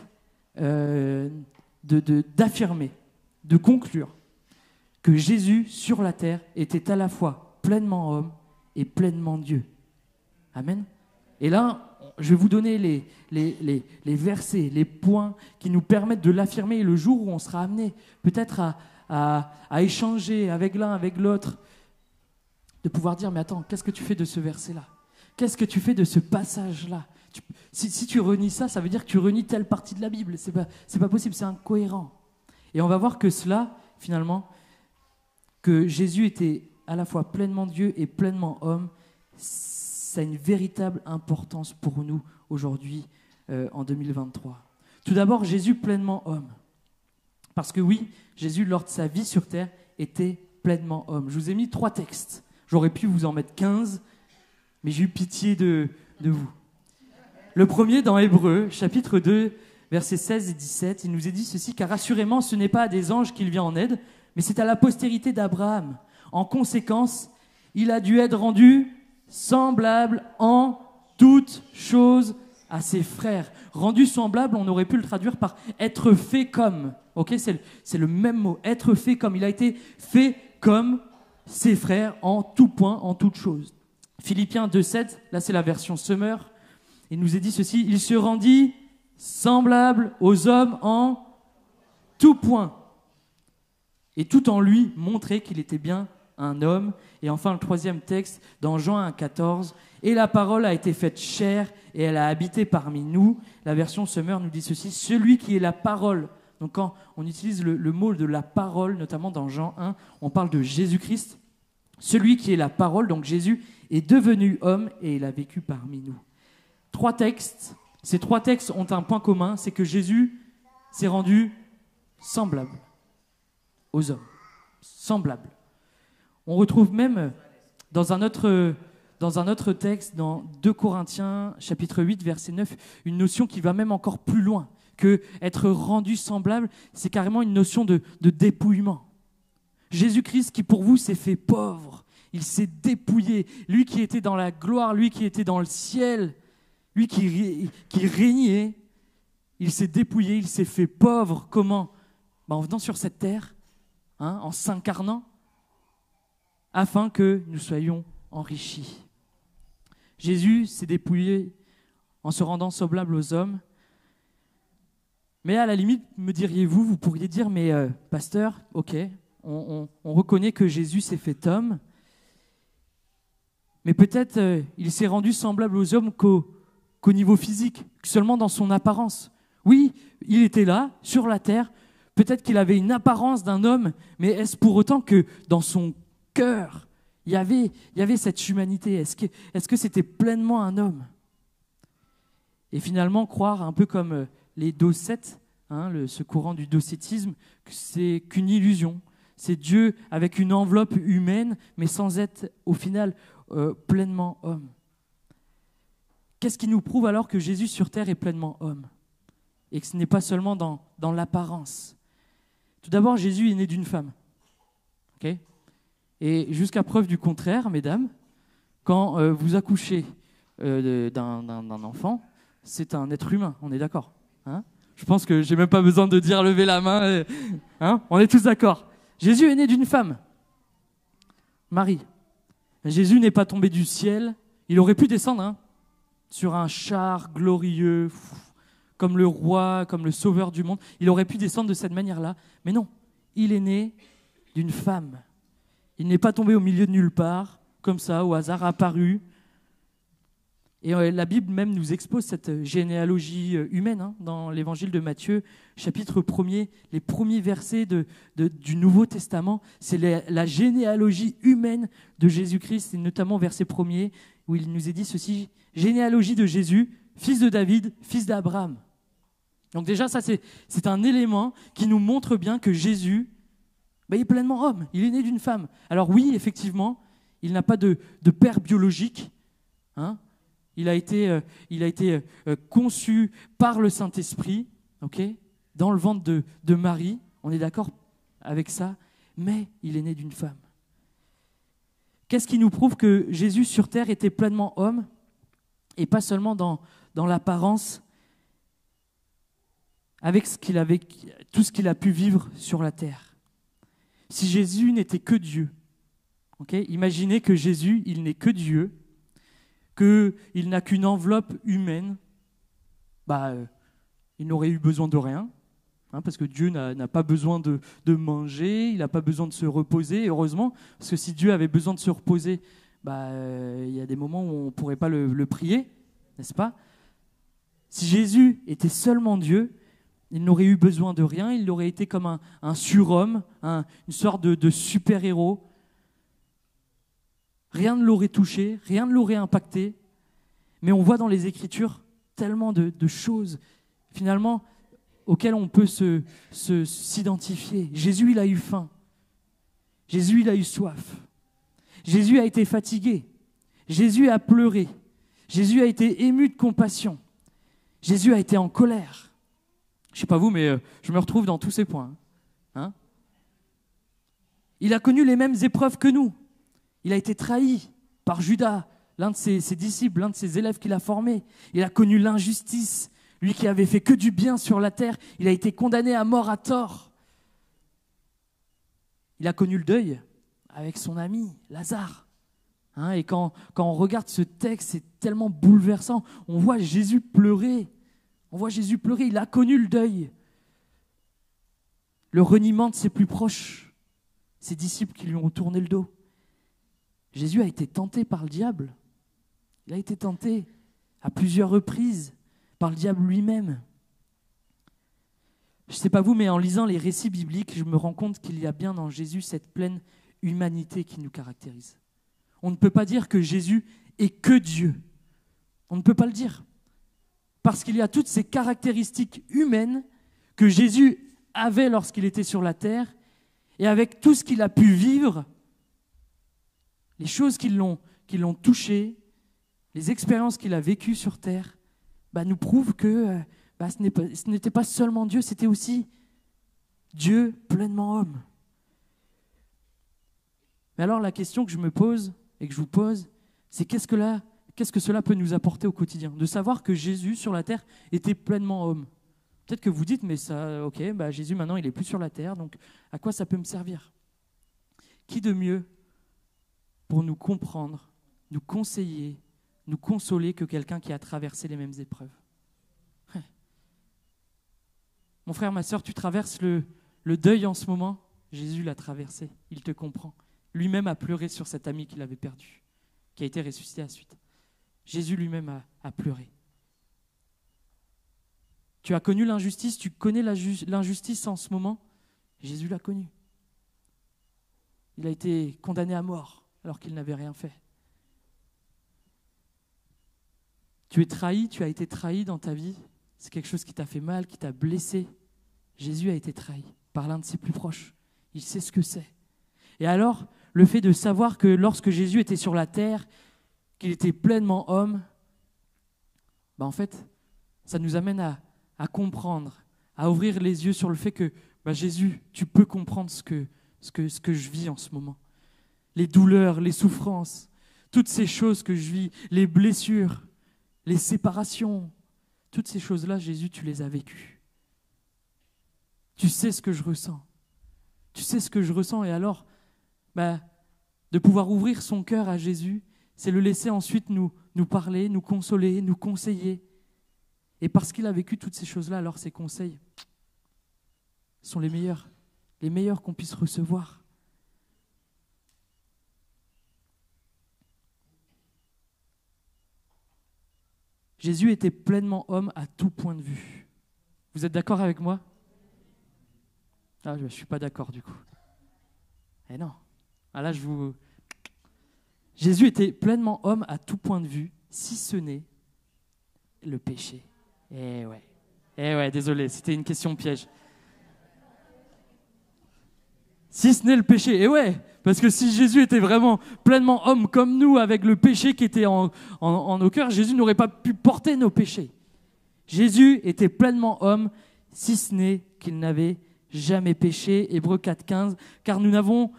d'affirmer, de conclure que Jésus sur la terre était à la fois pleinement homme et pleinement Dieu. Amen. Et là, je vais vous donner les versets, les points qui nous permettent de l'affirmer. Et le jour où on sera amené peut-être à échanger avec l'un, avec l'autre, de pouvoir dire, mais attends, qu'est-ce que tu fais de ce verset-là? Qu'est-ce que tu fais de ce passage-là? Si tu renies ça, ça veut dire que tu renies telle partie de la Bible. C'est pas possible, c'est incohérent. Et on va voir que cela, finalement, que Jésus était à la fois pleinement Dieu et pleinement homme, ça a une véritable importance pour nous aujourd'hui, en 2023. Tout d'abord, Jésus pleinement homme. Parce que oui, Jésus, lors de sa vie sur terre, était pleinement homme. Je vous ai mis 3 textes. J'aurais pu vous en mettre 15, mais j'ai eu pitié de vous. Le premier, dans Hébreux, chapitre 2, versets 16 et 17, il nous est dit ceci: « Car assurément, ce n'est pas à des anges qu'il vient en aide, mais c'est à la postérité d'Abraham. En conséquence, il a dû être rendu semblable en toutes choses à ses frères. » Rendu semblable, on aurait pu le traduire par être fait comme. Okay, c'est le même mot, être fait comme. Il a été fait comme ses frères en tout point, en toute chose. Philippiens 2,7, là c'est la version Summer. Il nous est dit ceci: « Il se rendit semblable aux hommes en tout point. Et tout en lui montrer qu'il était bien un homme. » Et enfin, le 3e texte, dans Jean 1,14, « Et la parole a été faite chair, et elle a habité parmi nous. » La version Summer nous dit ceci: « Celui qui est la parole. » Donc quand on utilise le mot de la parole, notamment dans Jean 1, on parle de Jésus-Christ. Celui qui est la parole, donc Jésus, est devenu homme et il a vécu parmi nous. 3 textes. Ces 3 textes ont un point commun, c'est que Jésus s'est rendu semblable aux hommes. Semblable. On retrouve même dans un autre texte, dans 2 Corinthiens, chapitre 8, verset 9, une notion qui va même encore plus loin, que être rendu semblable, c'est carrément une notion de dépouillement. Jésus-Christ qui pour vous s'est fait pauvre, il s'est dépouillé, lui qui était dans la gloire, lui qui était dans le ciel, lui qui régnait, il s'est dépouillé, il s'est fait pauvre. Comment? En venant sur cette terre, en s'incarnant, afin que nous soyons enrichis. Jésus s'est dépouillé en se rendant semblable aux hommes. Mais à la limite, me diriez-vous, vous pourriez dire, mais pasteur, ok, on reconnaît que Jésus s'est fait homme, mais peut-être il s'est rendu semblable aux hommes qu'au niveau physique, seulement dans son apparence. Oui, il était là, sur la terre, peut-être qu'il avait une apparence d'un homme, mais est-ce pour autant que dans son cœur, il y avait cette humanité? Est-ce que c'était pleinement un homme? Et finalement, croire un peu comme les docètes, ce courant du docétisme, que c'est qu'une illusion. C'est Dieu avec une enveloppe humaine, mais sans être au final pleinement homme. Qu'est-ce qui nous prouve alors que Jésus sur terre est pleinement homme? Et que ce n'est pas seulement dans l'apparence. Tout d'abord, Jésus est né d'une femme. Okay? Et jusqu'à preuve du contraire, mesdames, quand vous accouchez d'un enfant, c'est un être humain, on est d'accord, hein? Je pense que j'ai même pas besoin de dire lever la main, hein? On est tous d'accord. Jésus est né d'une femme, Marie. Jésus n'est pas tombé du ciel, il aurait pu descendre sur un char glorieux, comme le roi, comme le sauveur du monde. Il aurait pu descendre de cette manière-là, mais non, il est né d'une femme. Il n'est pas tombé au milieu de nulle part, comme ça, au hasard apparu. Et la Bible même nous expose cette généalogie humaine dans l'évangile de Matthieu, chapitre 1er, les premiers versets du Nouveau Testament. C'est la généalogie humaine de Jésus-Christ, et notamment verset 1er, où il nous est dit ceci, généalogie de Jésus, fils de David, fils d'Abraham. Donc déjà, ça c'est un élément qui nous montre bien que Jésus, il est pleinement homme, il est né d'une femme. Alors oui, effectivement, il n'a pas de père biologique, Il a été conçu par le Saint-Esprit, dans le ventre de Marie, on est d'accord avec ça, mais il est né d'une femme. Qu'est-ce qui nous prouve que Jésus sur terre était pleinement homme, et pas seulement dans l'apparence, avec tout ce qu'il a pu vivre sur la terre? Si Jésus n'était que Dieu, imaginez que Jésus, il n'est que Dieu, qu'il n'a qu'une enveloppe humaine, il n'aurait eu besoin de rien, parce que Dieu n'a pas besoin de manger, il n'a pas besoin de se reposer, heureusement, parce que si Dieu avait besoin de se reposer, il y a des moments où on ne pourrait pas le prier, n'est-ce pas? Si Jésus était seulement Dieu, il n'aurait eu besoin de rien, il aurait été comme un surhomme, une sorte de super-héros. Rien ne l'aurait touché, rien ne l'aurait impacté. Mais on voit dans les Écritures tellement de choses, finalement, auxquelles on peut s'identifier. Jésus, il a eu faim. Jésus, il a eu soif. Jésus a été fatigué. Jésus a pleuré. Jésus a été ému de compassion. Jésus a été en colère. Je ne sais pas vous, mais je me retrouve dans tous ces points. Il a connu les mêmes épreuves que nous. Il a été trahi par Judas, l'un de ses disciples, l'un de ses élèves qu'il a formé. Il a connu l'injustice. Lui qui avait fait que du bien sur la terre, il a été condamné à mort à tort. Il a connu le deuil avec son ami Lazare. Et quand on regarde ce texte, c'est tellement bouleversant. On voit Jésus pleurer. Il a connu le deuil. Le reniement de ses plus proches, ses disciples qui lui ont tourné le dos. Jésus a été tenté par le diable. Il a été tenté à plusieurs reprises par le diable lui-même. Je ne sais pas vous, mais en lisant les récits bibliques, je me rends compte qu'il y a bien dans Jésus cette pleine humanité qui nous caractérise. On ne peut pas dire que Jésus est que Dieu. On ne peut pas le dire. Parce qu'il y a toutes ces caractéristiques humaines que Jésus avait lorsqu'il était sur la terre, et avec tout ce qu'il a pu vivre, les choses qui l'ont touché, les expériences qu'il a vécues sur terre, nous prouvent que ce n'était pas seulement Dieu, c'était aussi Dieu pleinement homme. Mais alors la question que je me pose et que je vous pose, c'est qu'est-ce que cela peut nous apporter au quotidien? De savoir que Jésus sur la terre était pleinement homme. Peut-être que vous dites, mais ça, Jésus maintenant il n'est plus sur la terre, donc à quoi ça peut me servir? Qui de mieux pour nous comprendre, nous conseiller, nous consoler que quelqu'un qui a traversé les mêmes épreuves. Mon frère, ma sœur, tu traverses le deuil en ce moment. Jésus l'a traversé, il te comprend. Lui-même a pleuré sur cet ami qu'il avait perdu, qui a été ressuscité à la suite. Jésus lui-même a pleuré. Tu as connu l'injustice, tu connais l'injustice en ce moment. Jésus l'a connu. Il a été condamné à mort alors qu'il n'avait rien fait. Tu es trahi, tu as été trahi dans ta vie. C'est quelque chose qui t'a fait mal, qui t'a blessé. Jésus a été trahi par l'un de ses plus proches. Il sait ce que c'est. Et alors, le fait de savoir que lorsque Jésus était sur la terre, qu'il était pleinement homme, en fait, ça nous amène à comprendre, à ouvrir les yeux sur le fait que Jésus, tu peux comprendre ce que je vis en ce moment. Les douleurs, les souffrances, toutes ces choses que je vis, les blessures, les séparations, toutes ces choses-là, Jésus, tu les as vécues. Tu sais ce que je ressens. Tu sais ce que je ressens. Et alors, de pouvoir ouvrir son cœur à Jésus, c'est le laisser ensuite nous parler, nous consoler, nous conseiller. Et parce qu'il a vécu toutes ces choses-là, alors ses conseils sont les meilleurs qu'on puisse recevoir. Jésus était pleinement homme à tout point de vue. Vous êtes d'accord avec moi ? Je ne suis pas d'accord du coup. Eh non. Jésus était pleinement homme à tout point de vue, si ce n'est le péché. Eh ouais, désolé, c'était une question piège. Si ce n'est le péché, parce que si Jésus était vraiment pleinement homme comme nous, avec le péché qui était en nos cœurs, Jésus n'aurait pas pu porter nos péchés. Jésus était pleinement homme, si ce n'est qu'il n'avait jamais péché, Hébreux 4,15, car nous n'avons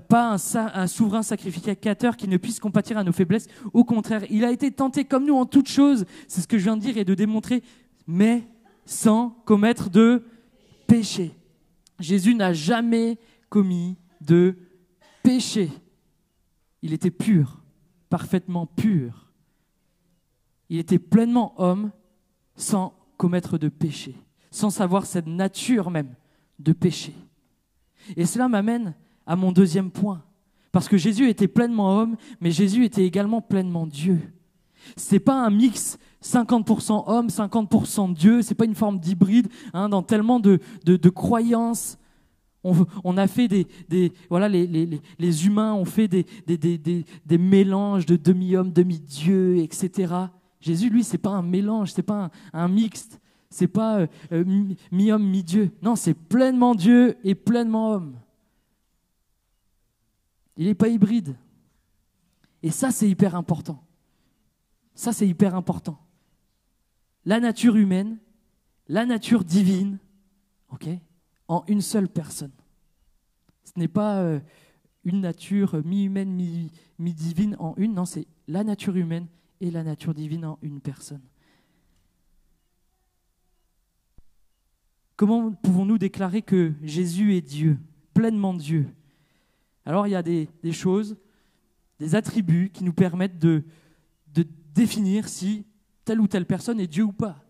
pas un souverain sacrificateur qui ne puisse compatir à nos faiblesses. Au contraire, il a été tenté comme nous en toutes choses, c'est ce que je viens de dire et de démontrer, mais sans commettre de péché. Jésus n'a jamais commis de péché. Il était pur, parfaitement pur. Il était pleinement homme sans commettre de péché, sans savoir cette nature même de péché. Et cela m'amène à mon deuxième point. Parce que Jésus était pleinement homme, mais Jésus était également pleinement Dieu. Ce n'est pas un mix 50% homme, 50% Dieu, ce n'est pas une forme d'hybride, dans tellement de croyances. On a fait les humains ont fait des mélanges de demi-homme, demi-dieu, etc. Jésus, lui, ce n'est pas un mélange, ce n'est pas un mixte, ce n'est pas mi-homme, mi-dieu. Non, c'est pleinement Dieu et pleinement homme. Il n'est pas hybride. Et ça, c'est hyper important. Ça, c'est hyper important. La nature humaine, la nature divine, en une seule personne. Ce n'est pas une nature mi-humaine, mi-divine en une. Non, c'est la nature humaine et la nature divine en une personne. Comment pouvons-nous déclarer que Jésus est Dieu, pleinement Dieu ? Alors, il y a des choses, des attributs qui nous permettent de définir si telle ou telle personne est Dieu ou pas.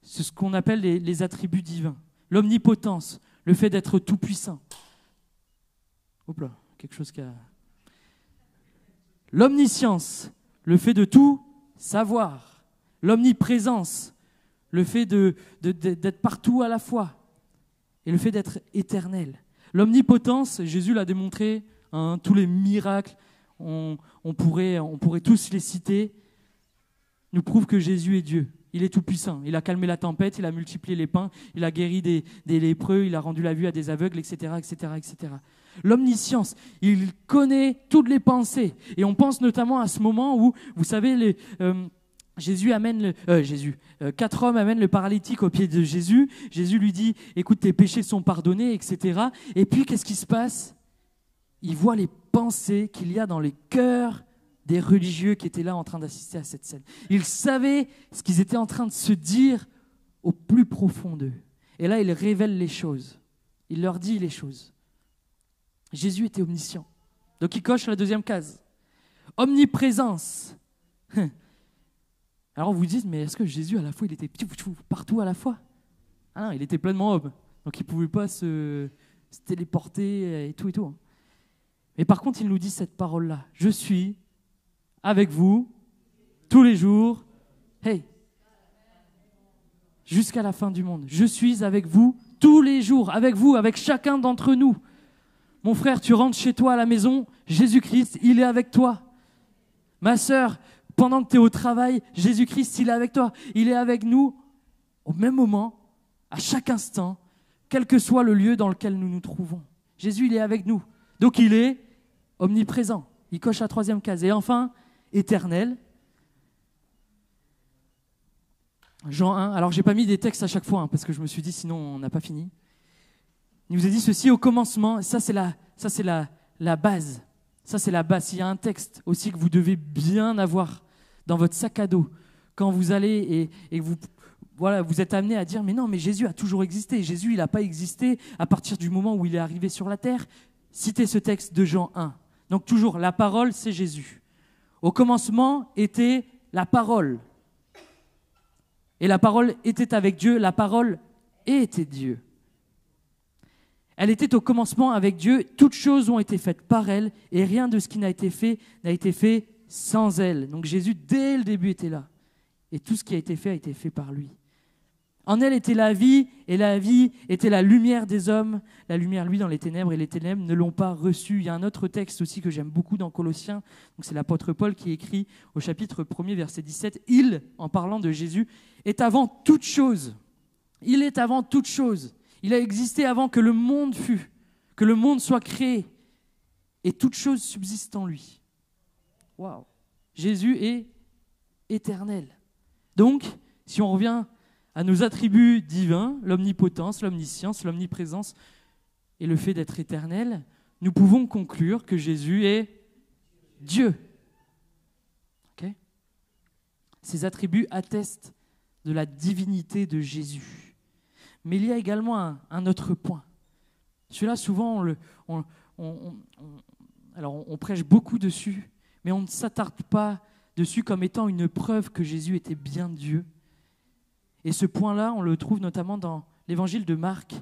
C'est ce qu'on appelle les attributs divins. L'omnipotence, le fait d'être tout-puissant. Hop là, quelque chose qui a... L'omniscience, le fait de tout savoir. L'omniprésence, le fait d'être partout à la fois. Et le fait d'être éternel. L'omnipotence, Jésus l'a démontré, tous les miracles, on pourrait tous les citer, nous prouvent que Jésus est Dieu. Il est tout-puissant. Il a calmé la tempête, il a multiplié les pains, il a guéri des lépreux, il a rendu la vue à des aveugles, etc., etc., etc. L'omniscience, il connaît toutes les pensées. Et on pense notamment à ce moment où, vous savez, quatre hommes amènent le paralytique au pied de Jésus. Jésus lui dit, écoute, tes péchés sont pardonnés, etc. Et puis, qu'est-ce qui se passe ? Il voit les pensées qu'il y a dans les cœurs des religieux qui étaient là en train d'assister à cette scène. Ils savaient ce qu'ils étaient en train de se dire au plus profond d'eux. Et là, il révèle les choses. Il leur dit les choses. Jésus était omniscient. Donc, il coche la deuxième case. Omniprésence. Alors vous dites, mais est-ce que Jésus, à la fois, il était partout à la fois? Ah non, il était pleinement homme. Donc il ne pouvait pas se téléporter et tout et tout. Mais par contre, il nous dit cette parole-là. Je suis avec vous tous les jours. Hey! Jusqu'à la fin du monde. Je suis avec vous tous les jours. Avec vous, avec chacun d'entre nous. Mon frère, tu rentres chez toi à la maison. Jésus-Christ, il est avec toi. Ma sœur, pendant que tu es au travail, Jésus-Christ, il est avec toi. Il est avec nous au même moment, à chaque instant, quel que soit le lieu dans lequel nous nous trouvons. Jésus, il est avec nous. Donc il est omniprésent. Il coche la 3e case. Et enfin, éternel. Jean 1. Alors, je n'ai pas mis des textes à chaque fois, parce que je me suis dit, sinon, on n'a pas fini. Il nous a dit ceci au commencement. Ça, c'est la base. Ça, c'est la base. Il y a un texte aussi que vous devez bien avoir dans votre sac à dos. Quand vous allez et vous êtes amené à dire, mais non, mais Jésus a toujours existé. Jésus, il n'a pas existé à partir du moment où il est arrivé sur la terre. Citez ce texte de Jean 1. Donc toujours, la parole, c'est Jésus. Au commencement était la parole. Et la parole était avec Dieu, la parole était Dieu. Elle était au commencement avec Dieu, toutes choses ont été faites par elle, et rien de ce qui n'a été fait sans elle. Donc Jésus, dès le début, était là. Et tout ce qui a été fait par lui. En elle était la vie, et la vie était la lumière des hommes. La lumière, lui, dans les ténèbres, et les ténèbres ne l'ont pas reçue. Il y a un autre texte aussi que j'aime beaucoup dans Colossiens. Donc c'est l'apôtre Paul qui écrit au chapitre 1er, verset 17. Il, en parlant de Jésus, est avant toute chose. Il est avant toute chose. Il a existé avant que le monde fût, que le monde soit créé. Et toute chose subsiste en lui. Waouh! Jésus est éternel. Donc, si on revient à nos attributs divins, l'omnipotence, l'omniscience, l'omniprésence et le fait d'être éternel, nous pouvons conclure que Jésus est Dieu. Okay? Ces attributs attestent de la divinité de Jésus. Mais il y a également un autre point. Celui-là, souvent, on prêche beaucoup dessus, mais on ne s'attarde pas dessus comme étant une preuve que Jésus était bien Dieu. Et ce point-là, on le trouve notamment dans l'évangile de Marc,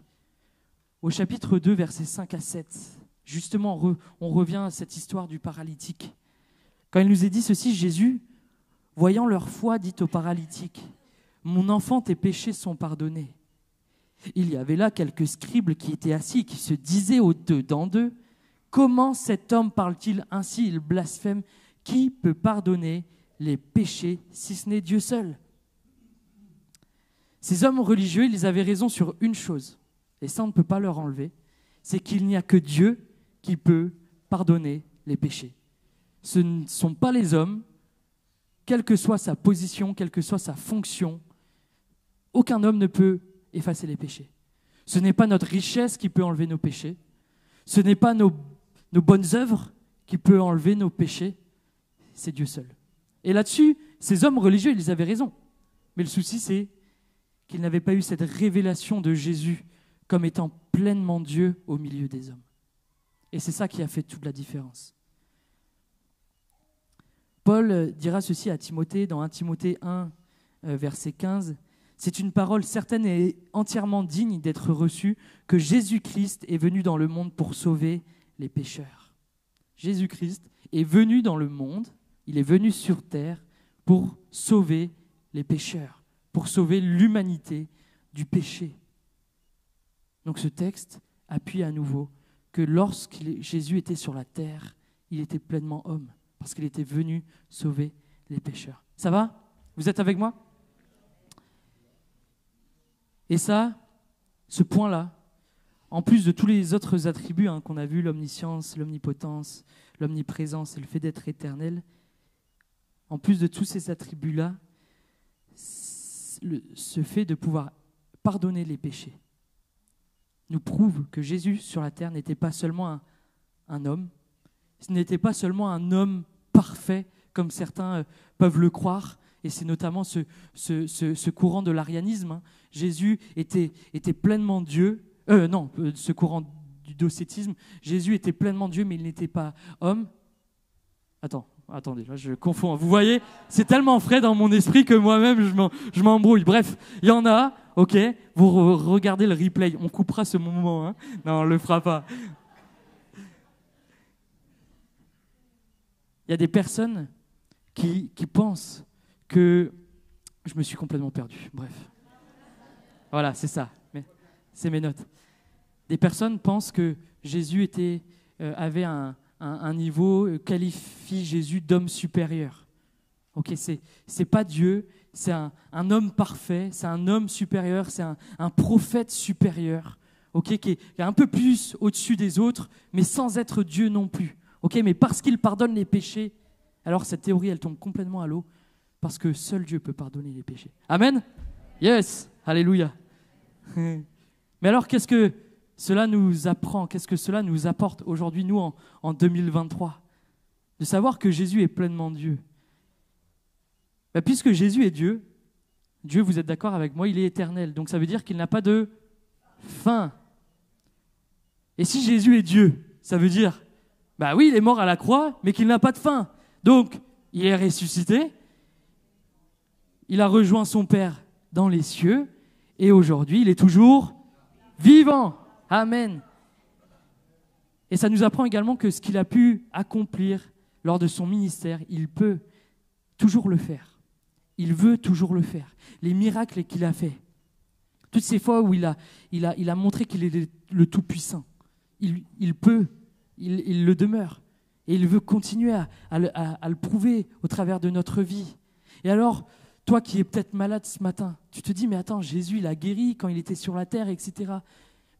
au chapitre 2, versets 5 à 7. Justement, on revient à cette histoire du paralytique. Quand il nous est dit ceci, Jésus, voyant leur foi, dit au paralytique, « Mon enfant, tes péchés sont pardonnés. » Il y avait là quelques scribes qui étaient assis, qui se disaient au-dedans d'eux, « Comment cet homme parle-t-il ainsi? Il blasphème. Qui peut pardonner les péchés si ce n'est Dieu seul ?» Ces hommes religieux, ils avaient raison sur une chose, et ça on ne peut pas leur enlever, c'est qu'il n'y a que Dieu qui peut pardonner les péchés. Ce ne sont pas les hommes, quelle que soit sa position, quelle que soit sa fonction, aucun homme ne peut effacer les péchés. Ce n'est pas notre richesse qui peut enlever nos péchés, ce n'est pas nos bonnes œuvres qui peut enlever nos péchés, c'est Dieu seul. Et là-dessus, ces hommes religieux, ils avaient raison. Mais le souci, c'est qu'ils n'avaient pas eu cette révélation de Jésus comme étant pleinement Dieu au milieu des hommes. Et c'est ça qui a fait toute la différence. Paul dira ceci à Timothée dans 1 Timothée 1, verset 15. « C'est une parole certaine et entièrement digne d'être reçue que Jésus-Christ est venu dans le monde pour sauver les pécheurs. » Jésus-Christ est venu dans le monde, il est venu sur terre pour sauver les pécheurs, pour sauver l'humanité du péché. Donc ce texte appuie à nouveau que lorsque Jésus était sur la terre, il était pleinement homme, parce qu'il était venu sauver les pécheurs. Ça va? Vous êtes avec moi? Et ça, ce point-là, en plus de tous les autres attributs qu'on a vus, l'omniscience, l'omnipotence, l'omniprésence et le fait d'être éternel, en plus de tous ces attributs-là, ce fait de pouvoir pardonner les péchés nous prouve que Jésus sur la terre n'était pas seulement un homme, ce n'était pas seulement un homme parfait comme certains peuvent le croire, et c'est notamment ce courant de l'arianisme. Jésus était pleinement Dieu, ce courant du docétisme, Jésus était pleinement Dieu mais il n'était pas homme. Attends, Attendez, là je confonds. Vous voyez, c'est tellement frais dans mon esprit que moi-même je m'embrouille. Bref, il y en a, ok, vous regardez le replay. On coupera ce moment, hein. Non, on le fera pas. Il y a des personnes qui pensent que je me suis complètement perdu. Bref. Voilà, c'est ça. C'est mes notes. Des personnes pensent que Jésus avait un niveau, qualifie Jésus d'homme supérieur. Ok, c'est pas Dieu, c'est un homme parfait, c'est un homme supérieur, c'est un prophète supérieur, ok, qui est un peu plus au-dessus des autres, mais sans être Dieu non plus. Ok, mais parce qu'il pardonne les péchés, alors cette théorie, elle tombe complètement à l'eau, parce que seul Dieu peut pardonner les péchés. Amen? Yes, alléluia. Mais alors, qu'est-ce que cela nous apprend? Qu'est-ce que cela nous apporte aujourd'hui, nous, en 2023? De savoir que Jésus est pleinement Dieu. Puisque Jésus est Dieu, vous êtes d'accord avec moi, il est éternel. Donc ça veut dire qu'il n'a pas de fin. Et si Jésus est Dieu, ça veut dire, oui, il est mort à la croix, mais qu'il n'a pas de fin. Donc, il est ressuscité, il a rejoint son Père dans les cieux, et aujourd'hui, il est toujours vivant. Amen. Et ça nous apprend également que ce qu'il a pu accomplir lors de son ministère, il peut toujours le faire. Il veut toujours le faire. Les miracles qu'il a fait, toutes ces fois où il a montré qu'il est le Tout-Puissant, il peut, il le demeure. Et il veut continuer à le prouver au travers de notre vie. Et alors, toi qui es peut-être malade ce matin, tu te dis, mais attends, Jésus, il a guéri quand il était sur la terre, etc.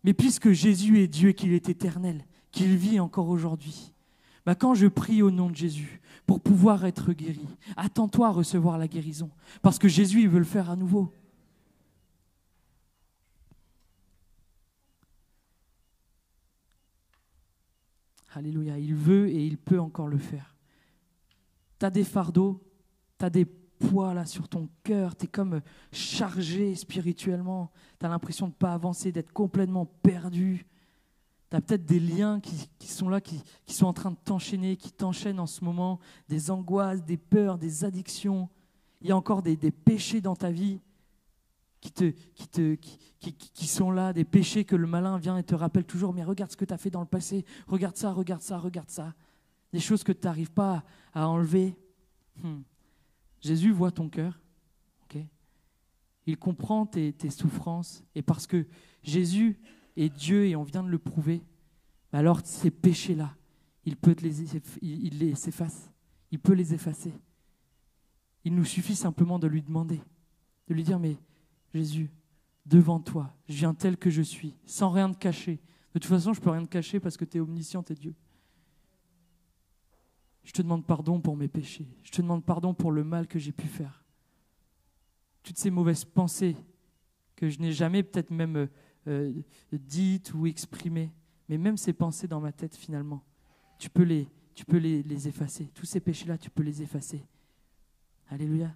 Mais puisque Jésus est Dieu, qu'il est éternel, qu'il vit encore aujourd'hui, quand je prie au nom de Jésus pour pouvoir être guéri, attends-toi à recevoir la guérison. Parce que Jésus, il veut le faire à nouveau. Alléluia, il veut et il peut encore le faire. Tu as des fardeaux, tu as des poids là sur ton cœur, tu es comme chargé spirituellement, tu as l'impression de ne pas avancer, d'être complètement perdu. Tu as peut-être des liens qui sont là, qui sont en train de t'enchaîner, qui t'enchaînent en ce moment, des angoisses, des peurs, des addictions. Il y a encore des péchés dans ta vie qui sont là, des péchés que le malin vient et te rappelle toujours, mais regarde ce que tu as fait dans le passé, regarde ça, regarde ça, regarde ça. Des choses que tu n'arrives pas à enlever. Jésus voit ton cœur, okay? Il comprend tes souffrances, et parce que Jésus est Dieu et on vient de le prouver, alors ces péchés-là, il les efface, il peut les effacer. Il nous suffit simplement de lui demander, de lui dire, mais Jésus, devant toi, je viens tel que je suis, sans rien te cacher. De toute façon, je ne peux rien te cacher parce que tu es omniscient, tu es Dieu. Je te demande pardon pour mes péchés. Je te demande pardon pour le mal que j'ai pu faire. Toutes ces mauvaises pensées que je n'ai jamais peut-être même dites ou exprimées, mais même ces pensées dans ma tête finalement, tu peux les effacer. Tous ces péchés-là, tu peux les effacer. Alléluia.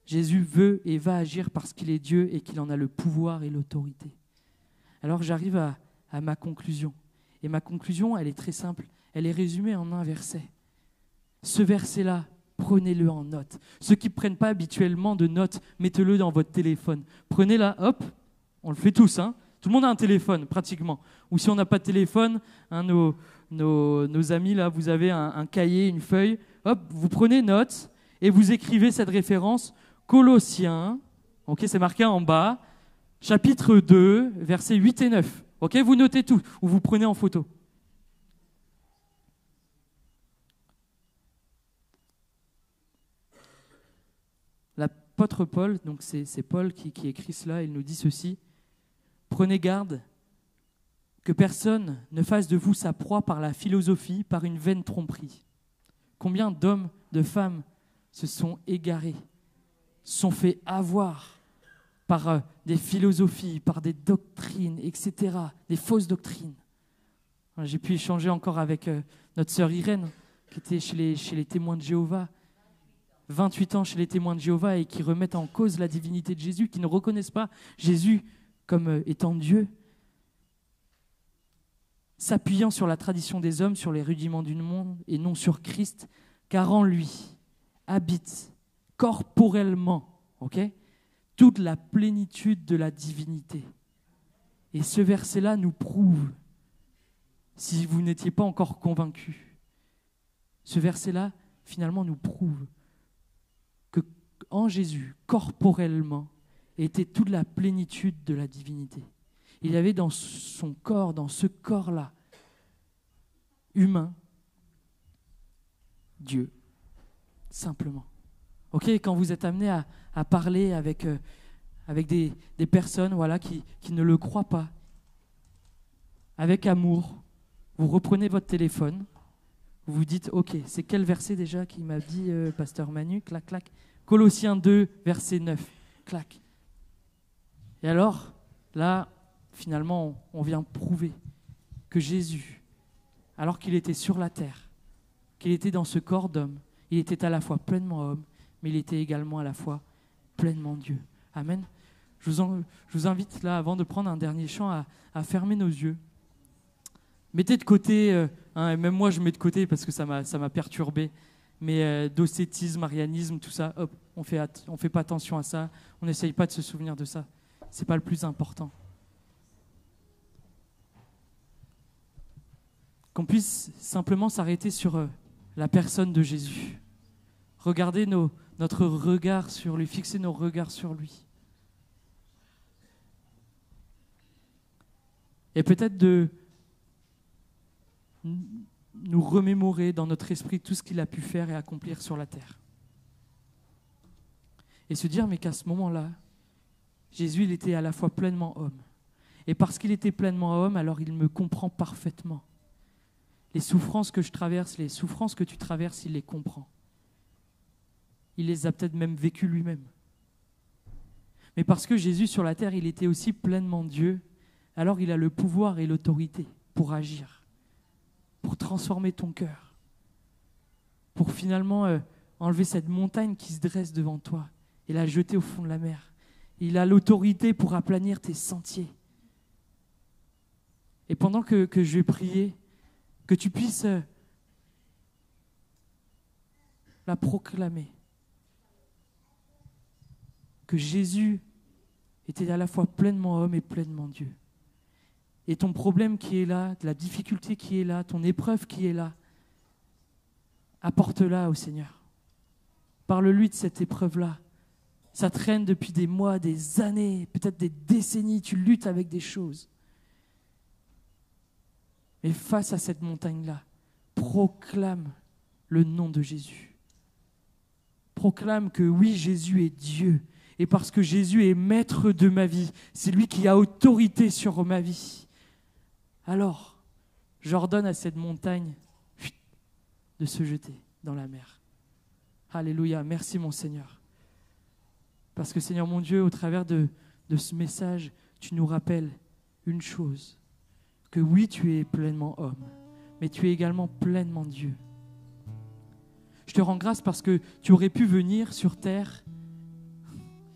Jésus veut et va agir parce qu'il est Dieu et qu'il en a le pouvoir et l'autorité. Alors j'arrive à ma conclusion. Et ma conclusion, elle est très simple. Elle est résumée en un verset. Ce verset-là, prenez-le en note. Ceux qui ne prennent pas habituellement de notes, mettez-le dans votre téléphone. Prenez-la, hop, on le fait tous, hein. Tout le monde a un téléphone, pratiquement. Ou si on n'a pas de téléphone, hein, nos amis, là, vous avez un cahier, une feuille. Hop, vous prenez note et vous écrivez cette référence. Colossiens, ok, c'est marqué en bas, chapitre 2, versets 8 et 9. Ok, vous notez tout, ou vous prenez en photo. L'apôtre Paul, donc c'est Paul qui écrit cela, il nous dit ceci. Prenez garde que personne ne fasse de vous sa proie par la philosophie, par une vaine tromperie. Combien d'hommes, de femmes se sont égarés, sont fait avoir par des philosophies, par des doctrines, etc., des fausses doctrines. J'ai pu échanger encore avec notre sœur Irène, qui était chez les témoins de Jéhovah, 28 ans chez les témoins de Jéhovah, et qui remettent en cause la divinité de Jésus, qui ne reconnaissent pas Jésus comme étant Dieu. s'appuyant sur la tradition des hommes, sur les rudiments du monde et non sur Christ, car en lui habite corporellement, toute la plénitude de la divinité. Et ce verset-là nous prouve, si vous n'étiez pas encore convaincus, ce verset-là finalement nous prouve que en Jésus, corporellement, était toute la plénitude de la divinité. Il y avait dans son corps, dans ce corps-là, humain, Dieu, simplement. Quand vous êtes amené à parler avec des personnes qui ne le croient pas, avec amour, vous reprenez votre téléphone, vous vous dites, c'est quel verset déjà qui m'a dit Pasteur Manu, clac, clac, Colossiens 2, verset 9, clac. Et alors, là, finalement, on vient prouver que Jésus, alors qu'il était sur la terre, qu'il était dans ce corps d'homme, il était à la fois pleinement homme, mais il était également à la fois pleinement Dieu. Amen. Je vous invite là, avant de prendre un dernier chant, à fermer nos yeux. Mettez de côté, et même moi je mets de côté parce que ça m'a perturbé, mais docétisme, marianisme, tout ça, hop, on fait pas attention à ça, on n'essaye pas de se souvenir de ça. C'est pas le plus important. Qu'on puisse simplement s'arrêter sur la personne de Jésus. Regarder notre regard sur lui, fixer nos regards sur lui. Et peut-être de nous remémorer dans notre esprit tout ce qu'il a pu faire et accomplir sur la terre. Et se dire, mais qu'à ce moment-là, Jésus, il était à la fois pleinement homme. Et parce qu'il était pleinement homme, alors il me comprend parfaitement. Les souffrances que je traverse, les souffrances que tu traverses, il les comprend. Il les a peut-être même vécues lui-même. Mais parce que Jésus, sur la terre, il était aussi pleinement Dieu, alors il a le pouvoir et l'autorité pour agir, pour transformer ton cœur, pour finalement enlever cette montagne qui se dresse devant toi et la jeter au fond de la mer. Il a l'autorité pour aplanir tes sentiers. Et pendant que je vais prier, que tu puisses la proclamer. Que Jésus était à la fois pleinement homme et pleinement Dieu. Et ton problème qui est là, la difficulté qui est là, ton épreuve qui est là, apporte-la au Seigneur. Parle-lui de cette épreuve-là. Ça traîne depuis des mois, des années, peut-être des décennies, tu luttes avec des choses. Mais face à cette montagne-là, proclame le nom de Jésus. Proclame que oui, Jésus est Dieu. Et parce que Jésus est maître de ma vie, c'est lui qui a autorité sur ma vie. Alors, j'ordonne à cette montagne de se jeter dans la mer. Alléluia, merci mon Seigneur. Parce que Seigneur mon Dieu, au travers de ce message, tu nous rappelles une chose, que oui, tu es pleinement homme, mais tu es également pleinement Dieu. Je te rends grâce parce que tu aurais pu venir sur terre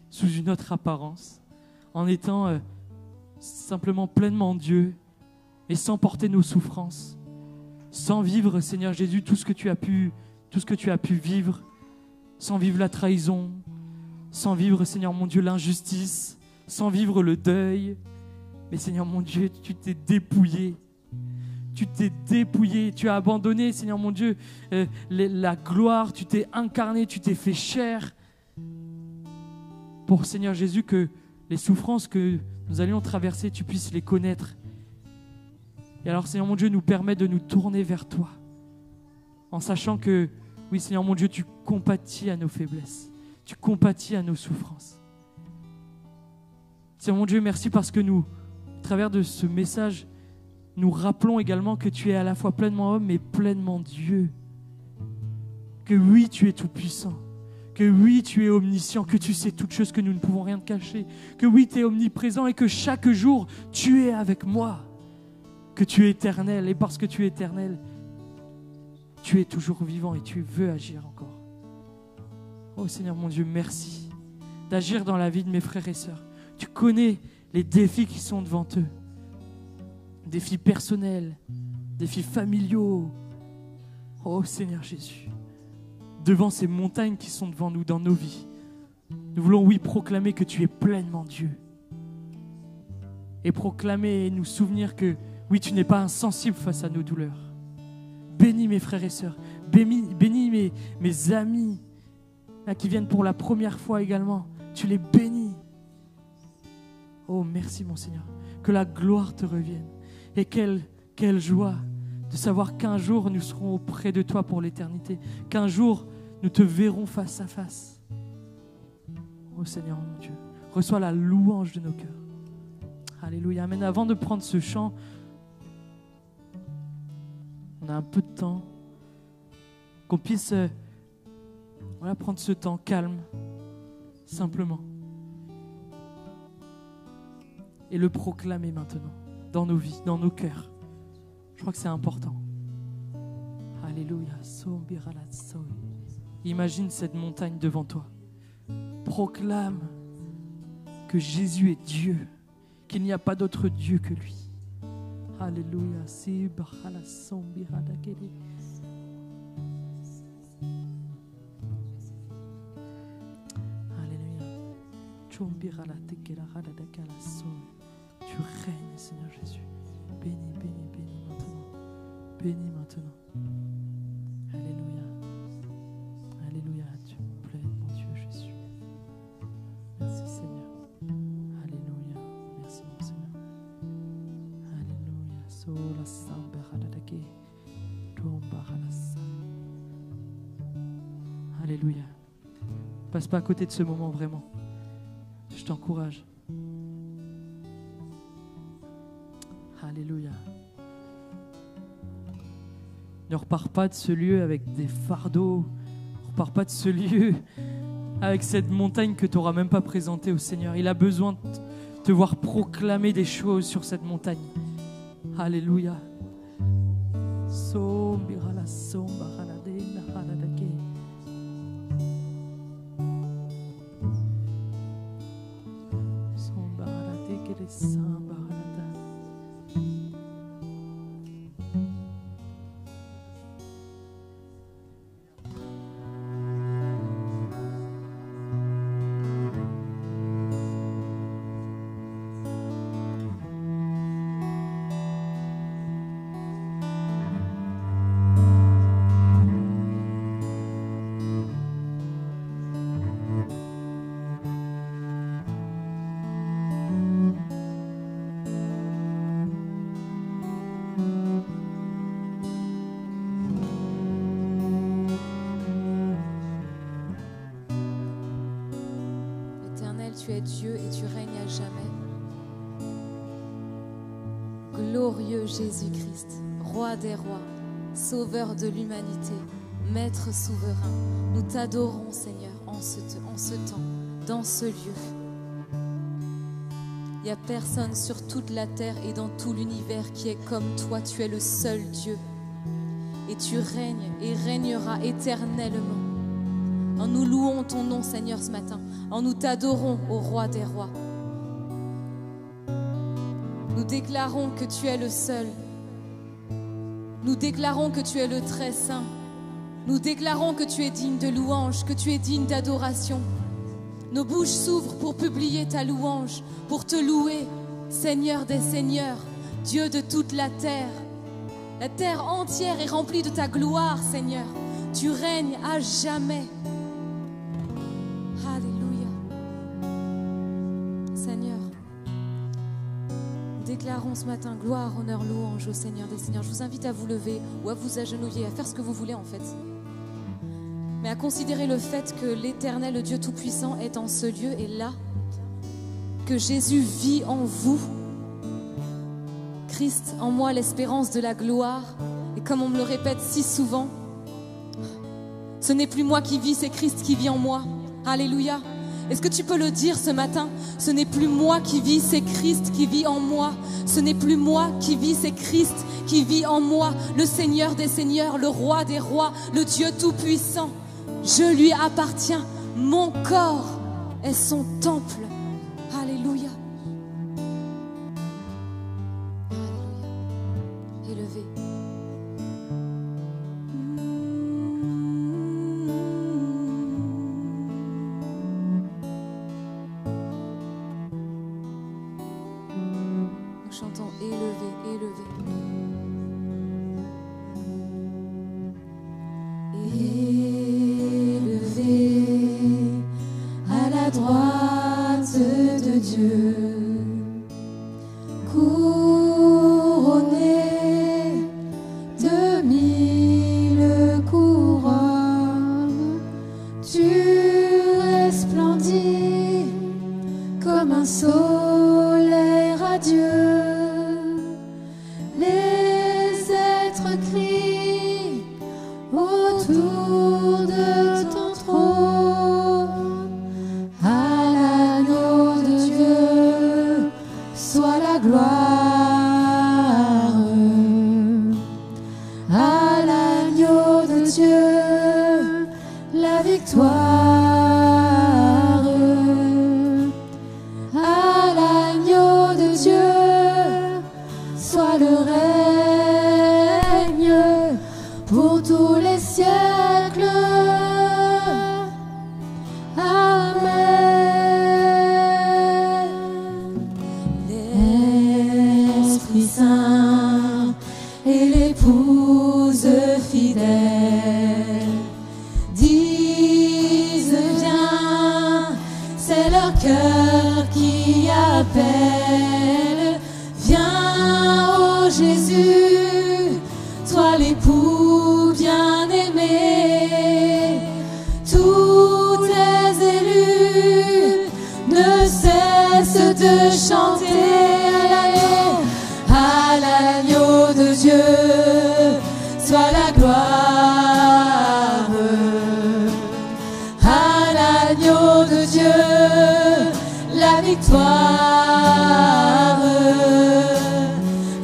sous une autre apparence, en étant simplement pleinement Dieu, et sans porter nos souffrances, sans vivre, Seigneur Jésus, tout ce que tu as pu vivre, sans vivre la trahison, sans vivre, Seigneur mon Dieu, l'injustice, sans vivre le deuil. Mais Seigneur mon Dieu, tu t'es dépouillé. Tu t'es dépouillé, tu as abandonné, Seigneur mon Dieu, la gloire, tu t'es incarné, tu t'es fait chair. Pour, Seigneur Jésus, que les souffrances que nous allions traverser, tu puisses les connaître. Et alors, Seigneur mon Dieu, nous permet de nous tourner vers toi, en sachant que, oui, Seigneur mon Dieu, tu compatis à nos faiblesses, tu compatis à nos souffrances. Seigneur mon Dieu, merci parce que nous, à travers de ce message, nous rappelons également que tu es à la fois pleinement homme et pleinement Dieu. Que oui, tu es tout-puissant. Que oui, tu es omniscient, que tu sais toutes choses, que nous ne pouvons rien te cacher. Que oui, tu es omniprésent et que chaque jour, tu es avec moi. Que tu es éternel, et parce que tu es éternel, tu es toujours vivant et tu veux agir encore. Oh Seigneur mon Dieu, merci d'agir dans la vie de mes frères et sœurs. Tu connais les défis qui sont devant eux. défis personnels, défis familiaux. Oh Seigneur Jésus, devant ces montagnes qui sont devant nous dans nos vies, nous voulons, oui, proclamer que tu es pleinement Dieu. Et proclamer et nous souvenir que, oui, tu n'es pas insensible face à nos douleurs. Bénis mes frères et sœurs, bénis mes amis là, qui viennent pour la première fois également. Tu les bénis. Oh, merci mon Seigneur. Que la gloire te revienne. Et quelle joie de savoir qu'un jour nous serons auprès de toi pour l'éternité. Qu'un jour nous te verrons face à face. Oh Seigneur mon Dieu, reçois la louange de nos cœurs. Alléluia. Amen. Avant de prendre ce chant, on a un peu de temps, qu'on puisse prendre ce temps calme, simplement, et le proclamer maintenant, dans nos vies, dans nos cœurs. Je crois que c'est important. Alléluia. Imagine cette montagne devant toi. Proclame que Jésus est Dieu, qu'il n'y a pas d'autre Dieu que lui. Alléluia. Tu règnes, Seigneur Jésus. Bénis, bénis, bénis maintenant. Bénis maintenant. Alléluia. Alléluia. Tu me plais, mon Dieu Jésus. Merci Seigneur. Alléluia. Merci mon Seigneur. Alléluia. Sola samberadake. Alléluia. Passe pas à côté de ce moment vraiment. Je t'encourage. Alléluia. Ne repars pas de ce lieu avec des fardeaux. Ne repars pas de ce lieu avec cette montagne que tu n'auras même pas présentée au Seigneur. Il a besoin de te voir proclamer des choses sur cette montagne. Alléluia. Tu es Dieu et tu règnes à jamais. Glorieux Jésus-Christ, roi des rois, sauveur de l'humanité, maître souverain, nous t'adorons Seigneur en ce temps, dans ce lieu. Il n'y a personne sur toute la terre et dans tout l'univers qui est comme toi, tu es le seul Dieu. Et tu règnes et régneras éternellement. En nous louons ton nom Seigneur ce matin, en nous t'adorons au roi des rois. Nous déclarons que tu es le seul. Nous déclarons que tu es le très saint. Nous déclarons que tu es digne de louange, que tu es digne d'adoration. Nos bouches s'ouvrent pour publier ta louange, pour te louer, Seigneur des seigneurs, Dieu de toute la terre. La terre entière est remplie de ta gloire, Seigneur. Tu règnes à jamais. Déclarons ce matin gloire, honneur, louange au Seigneur des Seigneurs. Je vous invite à vous lever ou à vous agenouiller, à faire ce que vous voulez en fait. Mais à considérer le fait que l'Éternel, le Dieu Tout-Puissant, est en ce lieu et là, que Jésus vit en vous. Christ en moi, l'espérance de la gloire. Et comme on me le répète si souvent, ce n'est plus moi qui vis, c'est Christ qui vit en moi. Alléluia. Est-ce que tu peux le dire ce matin? Ce n'est plus moi qui vis, c'est Christ qui vit en moi. Ce n'est plus moi qui vis, c'est Christ qui vit en moi. Le Seigneur des seigneurs, le roi des rois, le Dieu tout-puissant. Je lui appartiens. Mon corps est son temple. Alléluia. Alléluia. autour de ton trône. À l'agneau de Dieu soit la gloire. À l'agneau de Dieu la victoire. À l'agneau de Dieu soit le règne pour tous les siècles. Amen. L'Esprit Saint et l'épouse fidèle disent viens, c'est leur cœur qui appelle. Viens, ô Jésus, toi l'époux bien-aimé. Tous tes élus ne cessent de chanter à l'agneau de Dieu soit la gloire. À l'agneau de Dieu la victoire.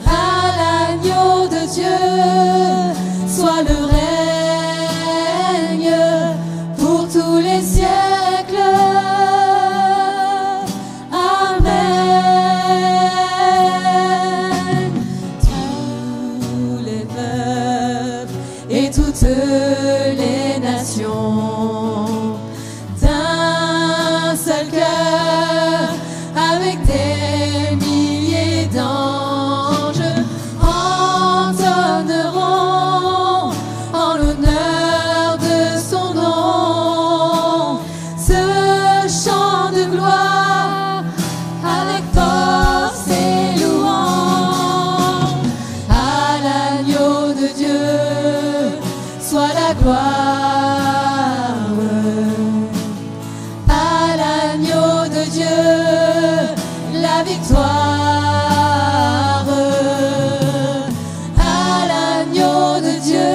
À l'agneau de Dieu soit le règne pour tous les siècles. Amen. Tous les peuples et toutes les nations d'un seul cœur avec des milliers d'anges entonneront en l'honneur de son nom ce chant de gloire avec force et louange. À l'agneau de Dieu soit la gloire. À l'agneau de Dieu la victoire. À l'agneau de Dieu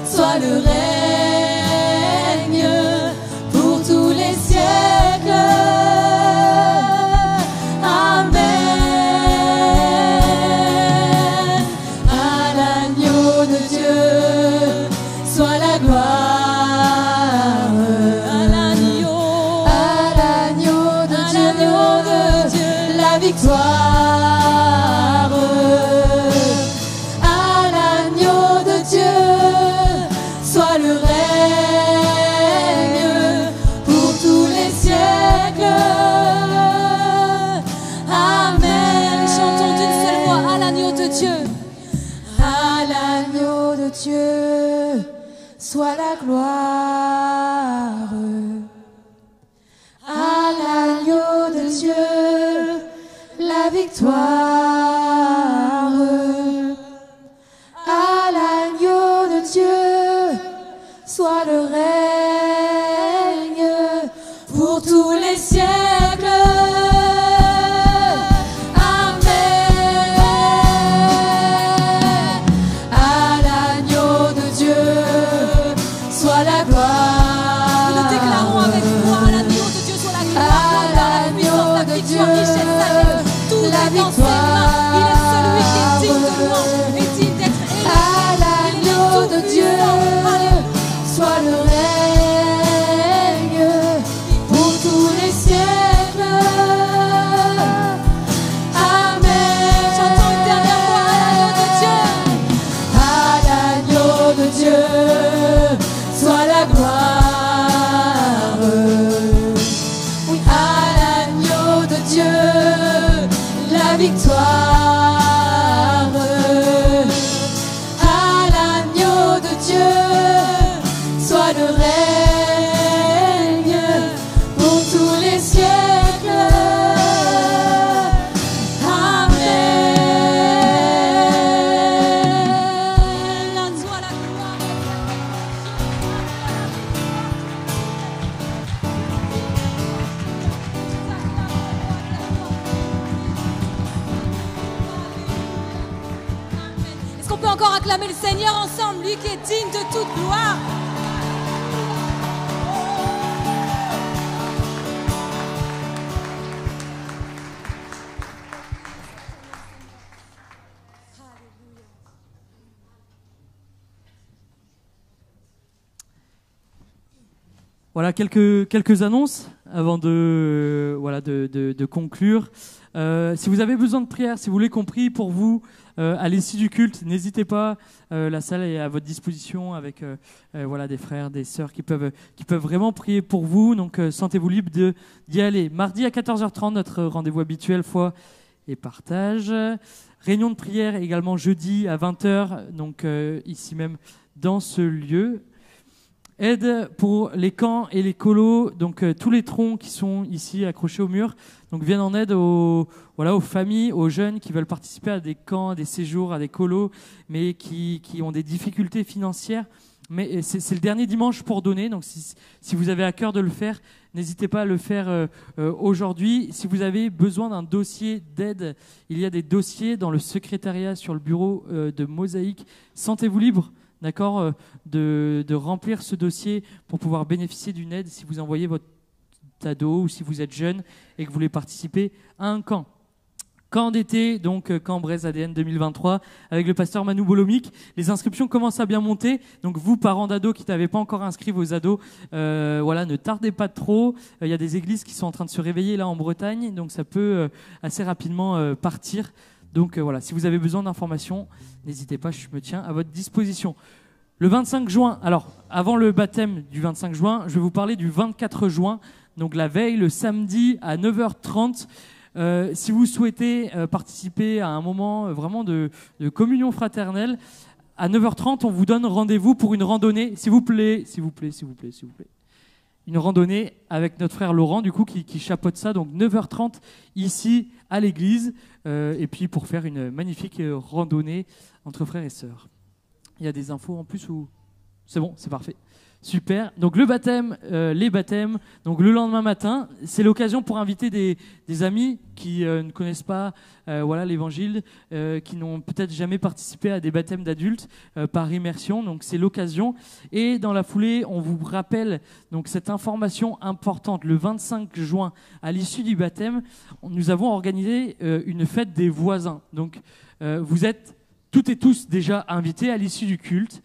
soit le règne pour tous les siècles. Amen. À l'agneau de Dieu soit la gloire. À l'agneau de Dieu la victoire. À l'agneau de Dieu soit le règne pour tous les siècles. Amen. Chantons d'une seule voix à l'agneau de Dieu. À l'agneau de Dieu soit la gloire. À l'agneau de Dieu la victoire. À l'agneau de Dieu soit le règne pour tous les siècles. Amen. À l'agneau de Dieu soit la gloire. Nous le déclarons avec foi. À l'agneau de Dieu soit la gloire. À l'agneau de Dieu Tout la est dans ses mains. Il est celui qui est digne de louange et digne d'être élevé. À l'agneau de Dieu soit le règne pour tous les siècles. Amen. Chantons une dernière fois à l'agneau de Dieu. À l'agneau de Dieu soit la gloire. À l'agneau de Dieu la victoire. À l'agneau de Dieu soit le règne pour tous les siècles. Amen. À toi la gloire. Est-ce qu'on peut encore acclamer acclamer le Seigneur ensemble, lui qui est digne de toute gloire. Voilà quelques annonces avant de conclure. Si vous avez besoin de prière, si vous voulez qu'on prie pour vous à l'issue du culte, n'hésitez pas. La salle est à votre disposition avec des frères, des sœurs qui peuvent vraiment prier pour vous. Donc sentez-vous libre d'y aller. Mardi à 14h30, notre rendez-vous habituel, foi et partage. Réunion de prière également jeudi à 20h, donc ici même dans ce lieu. Aide pour les camps et les colos, donc tous les troncs qui sont ici accrochés au mur, donc viennent en aide aux familles, aux jeunes qui veulent participer à des camps, à des séjours, à des colos, mais qui ont des difficultés financières. Mais c'est le dernier dimanche pour donner, donc si vous avez à cœur de le faire, n'hésitez pas à le faire aujourd'hui. Si vous avez besoin d'un dossier d'aide, il y a des dossiers dans le secrétariat sur le bureau de Mosaïque. Sentez-vous libre. D'accord, de remplir ce dossier pour pouvoir bénéficier d'une aide si vous envoyez votre ado ou si vous êtes jeune et que vous voulez participer à un camp. Camp d'été, donc camp Braise ADN 2023 avec le pasteur Manu Bolomic. Les inscriptions commencent à bien monter. Donc vous, parents d'ados qui n'avaient pas encore inscrit vos ados, ne tardez pas trop. Il y a des églises qui sont en train de se réveiller là en Bretagne, donc ça peut assez rapidement partir. Donc si vous avez besoin d'informations, n'hésitez pas, je me tiens à votre disposition. Le 25 juin, alors avant le baptême du 25 juin, je vais vous parler du 24 juin, donc la veille, le samedi à 9h30. Si vous souhaitez participer à un moment vraiment de communion fraternelle, à 9h30, on vous donne rendez-vous pour une randonnée, s'il vous plaît. Une randonnée avec notre frère Laurent, du coup, qui chapeaute ça. Donc 9h30 ici à l'église, et puis pour faire une magnifique randonnée entre frères et sœurs. Il y a des infos en plus ou c'est bon, c'est parfait. Super. Donc le baptême, les baptêmes, donc le lendemain matin, c'est l'occasion pour inviter des amis qui ne connaissent pas l'évangile, qui n'ont peut-être jamais participé à des baptêmes d'adultes par immersion. Donc c'est l'occasion. Et dans la foulée, on vous rappelle donc cette information importante. Le 25 juin, à l'issue du baptême, nous avons organisé une fête des voisins. Donc vous êtes toutes et tous déjà invités à l'issue du culte.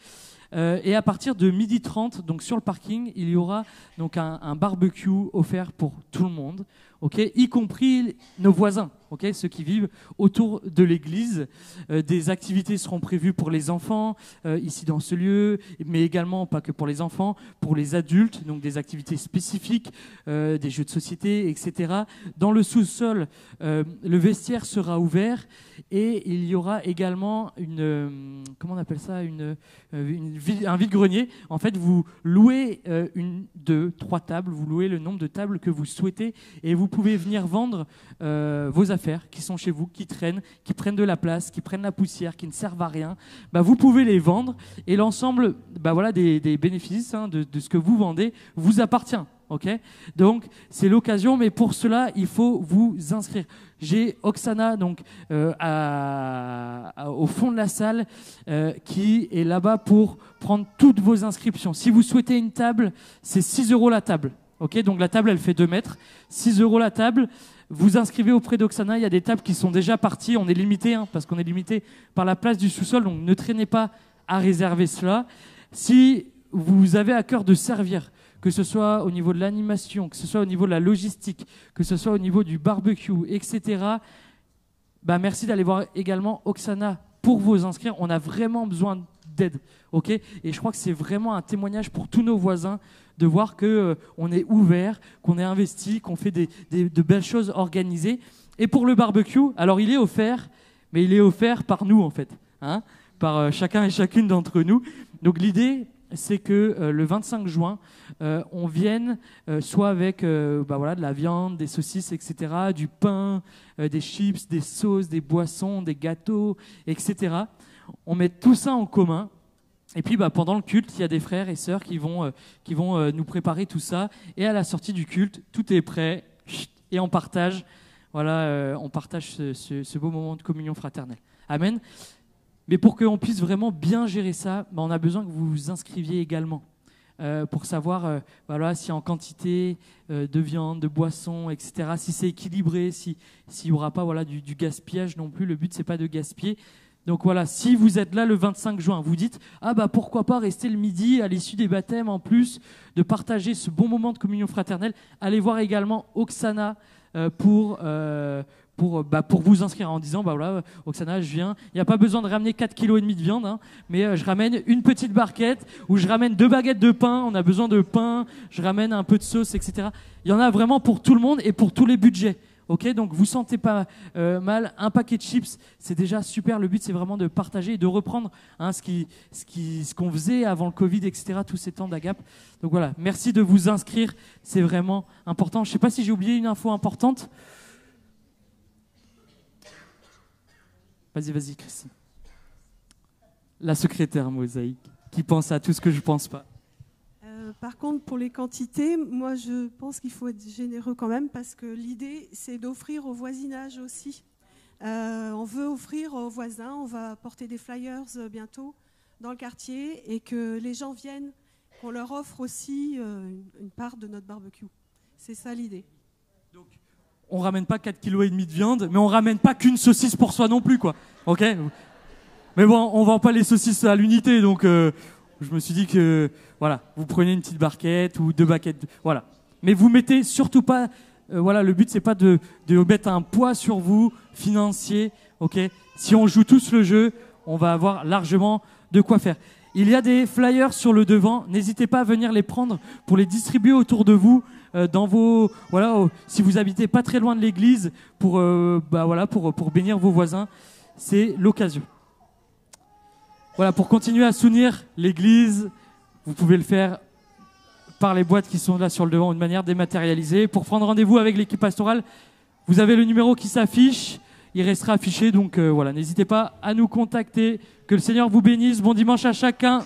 Et à partir de 12h30, donc sur le parking, il y aura donc un barbecue offert pour tout le monde, y compris nos voisins, ceux qui vivent autour de l'église. Des activités seront prévues pour les enfants ici dans ce lieu, mais également pas que pour les enfants, pour les adultes, donc des activités spécifiques, des jeux de société, etc. Dans le sous-sol, le vestiaire sera ouvert et il y aura également un vide-grenier. En fait, vous louez 1, 2, 3 tables, vous louez le nombre de tables que vous souhaitez et vous pouvez venir vendre vos affaires qui sont chez vous, qui traînent, qui prennent de la place, qui prennent la poussière, qui ne servent à rien. Vous pouvez les vendre et l'ensemble des bénéfices de ce que vous vendez vous appartient. Donc c'est l'occasion, mais pour cela il faut vous inscrire. J'ai Oksana donc au fond de la salle qui est là-bas pour prendre toutes vos inscriptions. Si vous souhaitez une table, c'est 6 € la table. Donc la table elle fait 2 mètres, 6 € la table. Vous inscrivez auprès d'Oksana, il y a des tables qui sont déjà parties, on est limité parce qu'on est limité par la place du sous-sol, donc ne traînez pas à réserver cela. Si vous avez à cœur de servir, que ce soit au niveau de l'animation, que ce soit au niveau de la logistique, que ce soit au niveau du barbecue, etc. Merci d'aller voir également Oksana pour vous inscrire. On a vraiment besoin d'aide, Et je crois que c'est vraiment un témoignage pour tous nos voisins de voir qu'on est ouvert, qu'on est investi, qu'on fait de belles choses organisées. Et pour le barbecue, alors il est offert, mais il est offert par nous en fait, par chacun et chacune d'entre nous. Donc l'idée, c'est que le 25 juin, on vienne soit avec de la viande, des saucisses, etc., du pain, des chips, des sauces, des boissons, des gâteaux, etc. On met tout ça en commun. Et puis pendant le culte, il y a des frères et sœurs qui vont nous préparer tout ça. Et à la sortie du culte, tout est prêt et on partage. On partage ce beau moment de communion fraternelle. Amen. Mais pour qu'on puisse vraiment bien gérer ça, on a besoin que vous vous inscriviez également. Pour savoir voilà, si en quantité de viande, de boissons, etc., si c'est équilibré, s'il n'y aura pas voilà, du gaspillage non plus. Le but, c'est pas de gaspiller. Donc voilà, si vous êtes là le 25 juin, vous dites « Ah bah pourquoi pas rester le midi à l'issue des baptêmes, en plus de partager ce bon moment de communion fraternelle », allez voir également Oksana pour vous inscrire en disant bah voilà, Oksana, je viens. Il n'y a pas besoin de ramener 4,5 kg de viande, hein, mais je ramène une petite barquette ou je ramène 2 baguettes de pain. On a besoin de pain, je ramène un peu de sauce, etc. Il y en a vraiment pour tout le monde et pour tous les budgets. Ok, donc vous sentez pas mal. Un paquet de chips, c'est déjà super. Le but, c'est vraiment de partager et de reprendre hein, ce qu'on faisait avant le Covid, etc. Tous ces temps d'Agape. Donc voilà, merci de vous inscrire. C'est vraiment important. Je ne sais pas si j'ai oublié une info importante. Vas-y, Christine. La secrétaire Mosaïque, qui pense à tout ce que je ne pense pas. Par contre, pour les quantités, moi, je pense qu'il faut être généreux quand même, parce que l'idée, c'est d'offrir au voisinage aussi. On veut offrir aux voisins, on va porter des flyers bientôt dans le quartier, et que les gens viennent, qu'on leur offre aussi une part de notre barbecue. C'est ça l'idée. Donc, on ramène pas 4,5 kg de viande, mais on ramène pas qu'une saucisse pour soi non plus, quoi. Ok ? Mais bon, on vend pas les saucisses à l'unité, donc je me suis dit que voilà, vous prenez une petite barquette ou 2 barquettes, voilà. Mais vous mettez surtout pas, voilà, le but c'est pas de mettre un poids sur vous financier, ok ? Si on joue tous le jeu, on va avoir largement de quoi faire. Il y a des flyers sur le devant, n'hésitez pas à venir les prendre pour les distribuer autour de vous. Dans vos si vous habitez pas très loin de l'église pour bénir vos voisins, c'est l'occasion. Voilà, pour continuer à soutenir l'église, vous pouvez le faire par les boîtes qui sont là sur le devant, une manière dématérialisée. Pour prendre rendez-vous avec l'équipe pastorale, vous avez le numéro qui s'affiche, il restera affiché, donc voilà, n'hésitez pas à nous contacter. Que le Seigneur vous bénisse. Bon dimanche à chacun.